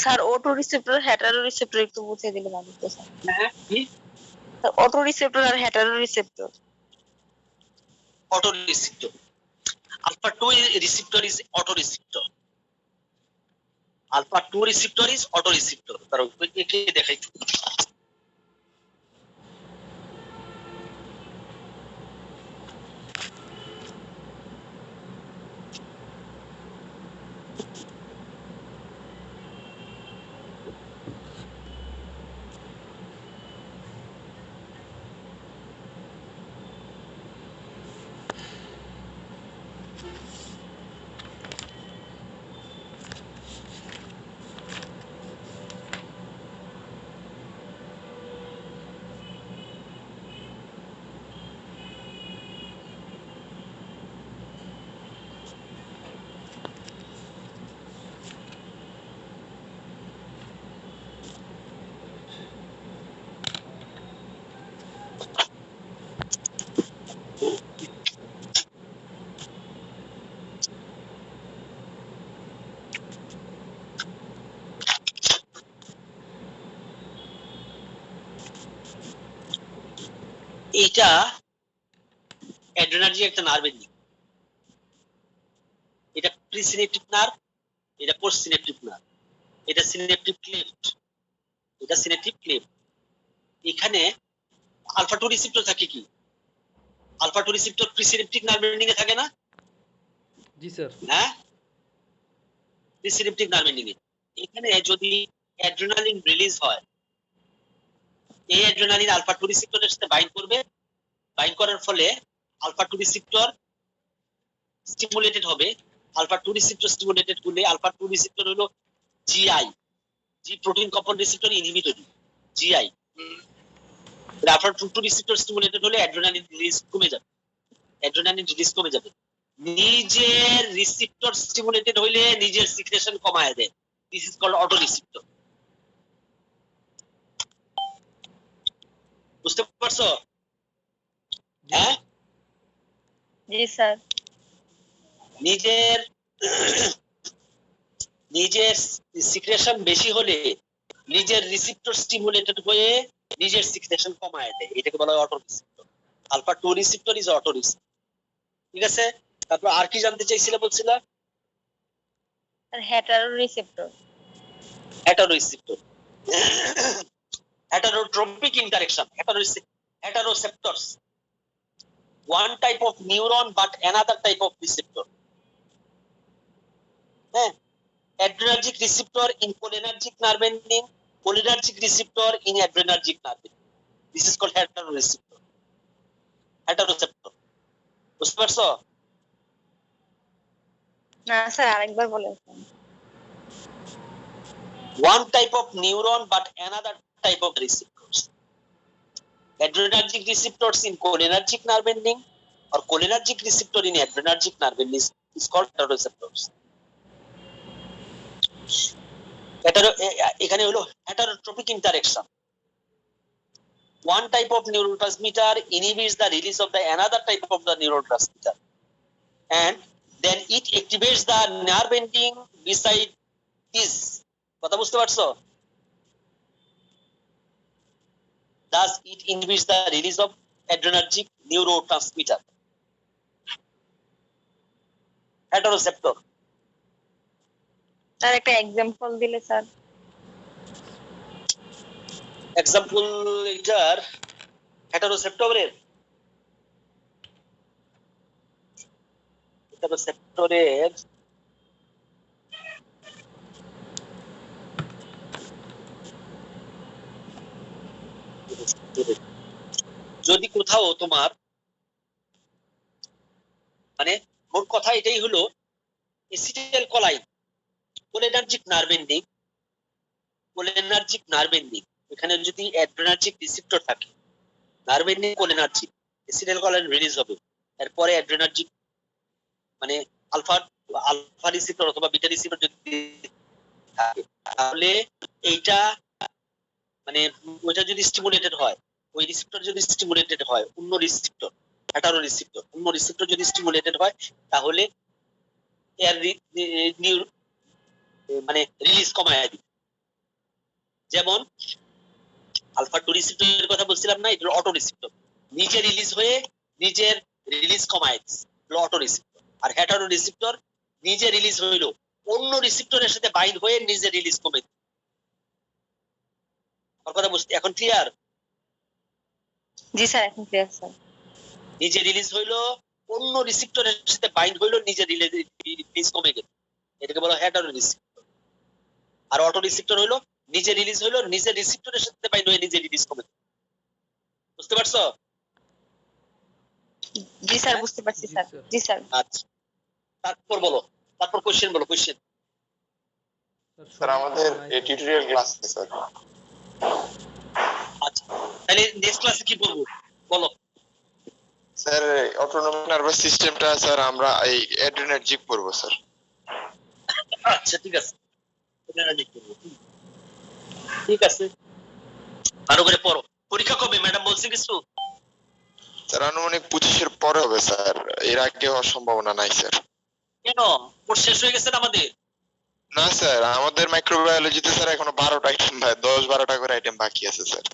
sir auto receptor hetero receptor একটু বুঝিয়ে দিলে ভালো হতো স্যার। কি অটো রিসেপ্টর আর hetero receptor. Auto receptor, alpha 2 receptor is auto receptor, alpha 2 receptor is auto receptor। তার একে দেখাই, এইটা অ্যাড্রেনার্জিক একটা নার্ভ এন্ডিং, এটা প্রিসিনেপটিক নার্ভ, এটা পোস্ট সিনেপটিক নার্ভ, এটা সিনেপটিক ক্লেফট, এটা সিনেপটিক ক্লেফট। এখানে আলফা 2 রিসেপ্টর থাকে কি? আলফা 2 রিসেপ্টর প্রিসিনেপটিক নার্ভ এন্ডিং এ থাকে না? জি স্যার। হ্যাঁ, প্রিসিনেপটিক নার্ভ এন্ডিং এ। এখানে যদি অ্যাড্রেনালিন রিলিজ হয়, এই অ্যাড্রেনালিন আলফা 2 রিসেপ্টরের সাথে বাইন্ড করবে, বাইন্ড করার ফলে আলফা 2 রিসেপ্টর স্টিমুলেটেড হবে। আলফা 2 রিসেপ্টর স্টিমুলেটেড করলে আলফা 2 রিসেপ্টর হলো GI, G protein compound receptor inhibitor, GI. Alpha 2 receptor stimulated হলে অ্যাড্রেনালিন রিলিজ কমে যাবে, অ্যাড্রেনালিন রিলিজ কমে যাবে। নিজের রিসেপ্টর স্টিমুলেটেড হইলে নিজের সিক্রেশন কমায় দেয়, this is called autoreceptor. বুঝতে পারছো? হ্যাঁ, জি স্যার। নিজের নিজের সিক্রেশন বেশি হলে নিজের রিসেপ্টর স্টিমুলেটেড হয়ে নিজের সিক্রেশন কমায় দেয়, এটাকে বলা হয় auto receptor. Alpha 2 receptor is auto receptor. ঠিক আছে, তারপর আর কি জানতে চাইছিলে বলছিলা? আর hetero receptor. Hetero receptor, heterotropic interaction, heteroceptors, one type of neuron but another type of receptor. Adrenergic receptor in cholinergic nerve ending, cholinergic receptor in adrenergic nerve ending. This is called heteroreceptor, heteroceptor. বুঝতে পারছো? না sir, আরেকবার বলেন। One type of neuron but another type of receptors. Adrenergic receptors in cholinergic nerve ending or cholinergic receptor in adrenergic nerve ending is called heteroreceptors. এখানে হলো heterotropic interaction. One type of neurotransmitter inhibits the release of the another type of the neurotransmitter, and then it activates the nerve ending beside this. কথা বুঝতে পারছো? Thus, it inhibits the release of adrenergic neurotransmitter. Heteroreceptor. Sir একটা example দিলে sir. Example এটার হেটারোসেপ্টরের যদি কোথাও তোমার মানে মোট কথা এটাই হলো acetyl choline, cholinergic nerve ending, cholinergic nerve ending, এখানে যদি অ্যাড্রেনার্জিক রিসেপ্টর থাকে, nerve ending cholinergic, acetyl choline release হবে, এরপরে অ্যাড্রেনার্জিক মানে আলফা আলফা রিসেপ্টর অথবা বিটা রিসেপ্টর যদি থাকে, তাহলে এইটা মানে ওইটা যদি স্টিমুলেটেড হয়, ওই রিসেপ্টর যদি স্টিমুলেটেড হয়, অন্য রিসেপ্টর হেটারো রিসেপ্টর অন্য রিসেপ্টর যদি স্টিমুলেটেড হয়, তাহলে এর মানে রিলিজ কমায় দিবে। যেমন আলফা 2 রিসেপ্টরের কথা বলছিলাম না, এটা অটো রিসেপ্টর, নিজে রিলিজ হয়ে নিজের রিলিজ কমায় দিচ্ছে, অটো রিসেপ্টর। আর হেটারো রিসেপ্টর নিজে রিলিজ হইলো, অন্য রিসেপ্টরের সাথে বাইন্ড হয়ে নিজে রিলিজ কমে দিচ্ছে। আমার কথা বুঝতে এখন ক্লিয়ার? জি স্যার, এখন ক্লিয়ার স্যার। নিজে রিলিজ হইলো, অন্য রিসেপ্টরের সাথে বাইন্ড হইলো, নিজে রিলিজ কমে গেল, এটাকে বলা হয় হেটারো রিসেপ্টর। আর অটো রিসেপ্টর হইলো নিজে রিলিজ হইলো, নিজে রিসেপ্টরের সাথে বাইন্ড হয়ে নিজে রিলিজ কমে গেল। বুঝতে পারছো? জি স্যার, বুঝতে পারছি স্যার। জি স্যার। আচ্ছা, তারপর বলো, তারপর কোশ্চেন বলো, কোশ্চেন। স্যার আমাদের টিউটোরিয়াল ক্লাস আছে স্যার। আচ্ছা, তাহলে নেক্সট ক্লাসে কি পড়বো বলো? স্যার অটোনমিক নার্ভাস সিস্টেমটা স্যার আমরা এই অ্যাড্রেনার্জিক পড়বো স্যার। আচ্ছা ঠিক আছে, ঠিক আছে, ভালো করে পড়ো। পরীক্ষা কবে ম্যাডাম বলছে কিছু? স্যার আনুমানিক 25-এর পরে হবে স্যার, এর আগে হওয়ার সম্ভাবনা নাই স্যার। কেন, কোর্স শেষ হয়ে গেছে না আমাদের? না স্যার, আমাদের মাইক্রোবায়োলজিতে স্যার এখনো 12টা আইটেম 10-12টা করে আইটেম বাকি আছে স্যার।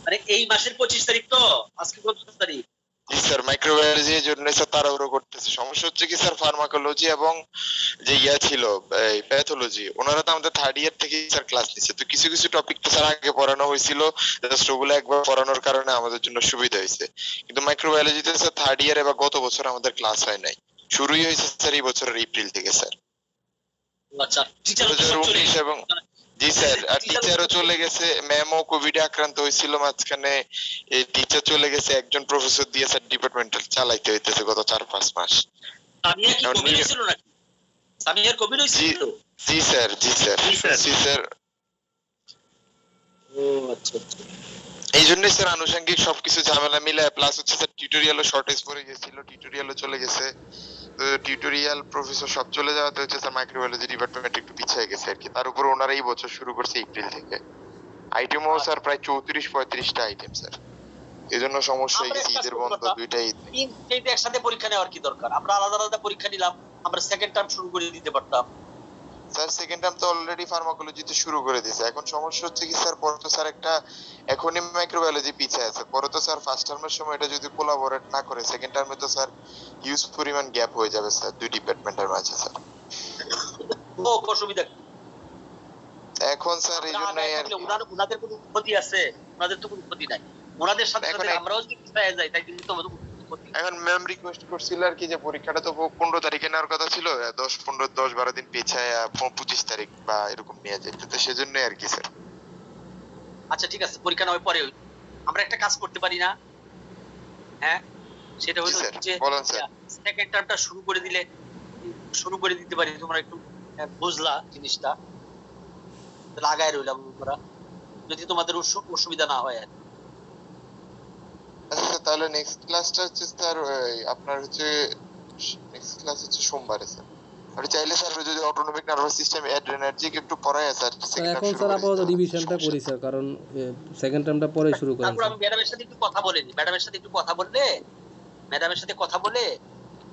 আরে এই মাসের 25 তারিখ তো, আজকে কত তারিখ? জি স্যার, মাইক্রোবায়োলজি এর জন্য স্যার তাড়াহুড়ো করতেছে। সমস্যা হচ্ছে কি স্যার, ফার্মাকোলজি এবং যে ছিল এই প্যাথোলজি, ওনারা তো আমাদের থার্ড ইয়ার থেকে স্যার ক্লাস নিচ্ছে। তো কিছু কিছু টপিক তো স্যার আগে পড়ানো হয়েছিল, জাস্ট ওগুলো একবার পড়ানোর কারণে আমাদের জন্য সুবিধা হয়েছে। কিন্তু মাইক্রোবায়োলজিতে স্যার থার্ড ইয়ারে বা গত বছর আমাদের ক্লাস হয় নাই, শুরুই হয়েছে স্যার এই বছরের এপ্রিল থেকে স্যার। আচ্ছা, টিচার 2019 এবং জি স্যার, আর টিচারও চলে গেছে, ম্যামও কোভিডে আক্রান্ত হয়েছিল মাঝখানে, এই টিচার চলে গেছে, একজন প্রফেসর দিয়ে স্যার ডিপার্টমেন্টাল চালাইতে হইতেছে গত 4-5 মাস। সামিয়া কি কোভিড হয়েছিল নাকি? সামিয়ার কোভিড হয়েছিল? জি স্যার, জি স্যার, জি স্যার। ও আচ্ছা আচ্ছা। এই জন্যই স্যার আনুষঙ্গিক সবকিছু ঝামেলা মিলে, প্লাস হচ্ছে স্যার টিউটোরিয়ালও শর্টেজ পড়ে গেছিল, টিউটোরিয়ালও চলে গেছে। তো টিউটোরিয়াল প্রফেসর সব চলে যাওয়াতে হচ্ছে স্যার মাইক্রোবায়োলজি ডিপার্টমেন্ট একটু পিছিয়ে গেছে আর কি। তার উপর ওনারা এই বছর শুরু করছে এপ্রিল থেকে। আইটেমও স্যার প্রায় 34-35টা আইটেম স্যার। এই জন্য সমস্যা হয়ে গেছে, ঈদের বন্ধ দুইটাই। তিনটে একসাথে পরীক্ষা নেওয়ার কি দরকার? আমরা আলাদা আলাদা পরীক্ষা নিলাম, আমরা সেকেন্ড টার্ম শুরু করে দিতে পারতাম। স্যার সেকেন্ড টার্ম তো অলরেডি ফার্মাকোলজিতে শুরু করে দিয়েছে। এখন সমস্যা হচ্ছে কি স্যার, পরে তো স্যার একটা এখনই মাইক্রোবায়োলজি পিছিয়ে আছে, পরে তো স্যার ফার্স্ট টার্মের সময় এটা যদি কোলাবোরেট না করে, সেকেন্ড টার্মে তো স্যার হিউজ পরিমাণ গ্যাপ হয়ে যাবে স্যার দুই ডিপার্টমেন্টের মাঝে স্যার। ও অসুবিধা কি? এখন স্যার এই জন্য ওনাদের কোনো ক্ষতি আছে? ওনাদের তো কোনো ক্ষতি নাই। ওনাদের সাথে সাথে আমরাও যদি পিছিয়ে যাই তাই কিন্তু আমাদের ক্ষতি। এখন ম্যাম রিকোয়েস্ট করছিল আর কি, যে পরীক্ষাটা তো 15 তারিখে নেওয়ার কথা ছিল, 10-12 দিন পেছায় 25 তারিখ বা এরকম নিয়ে যেতে, তো সেজন্যই আর কি স্যার। আচ্ছা ঠিক আছে, পরীক্ষা নেওয়ার পরে আমরা একটা কাজ করতে পারি না? হ্যাঁ, সেটা হলো যে সেকেন্ড টার্মটা শুরু করে দিতে পারি। তোমরা একটু বুঝলা জিনিসটা, লাগায় রইলাম আমরা, যদি তোমাদের অসুবিধা না হয় আর। আচ্ছা তাহলে নেক্সট ক্লাসটা হচ্ছে স্যার আপনার হচ্ছে নেক্সট ক্লাস হচ্ছে সোমবারে স্যার। আপনি চাইলে স্যার যদি অটোনমিক নার্ভাস সিস্টেম অ্যাড্রেনার্জিক একটু পড়ায় স্যার এখন স্যার আপাতত রিভিশনটা করি স্যার, কারণ সেকেন্ড টার্মটা পরে শুরু করেন। তারপর আমি ম্যাডামের সাথে একটু কথা বলে নি, ম্যাডামের সাথে কথা বলে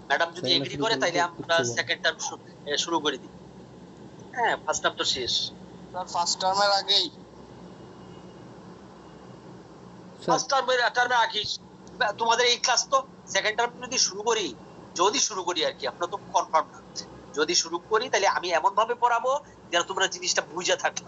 ম্যাডাম যদি এগ্রি করে তাহলে আমরা সেকেন্ড টার্ম শুরু করে দিই। হ্যাঁ, ফার্স্ট টার্ম তো শেষ স্যার, ফার্স্ট টার্মের আগেই ফার্স্ট টার্মের আগে তোমাদের এই ক্লাস তো সেকেন্ড টার্ম যদি শুরু করি আর কি, আপনারা তো কনফার্ম না, যদি শুরু করি তাহলে আমি এমন ভাবে পড়াবো যেন তোমরা জিনিসটা বুঝে থাকো।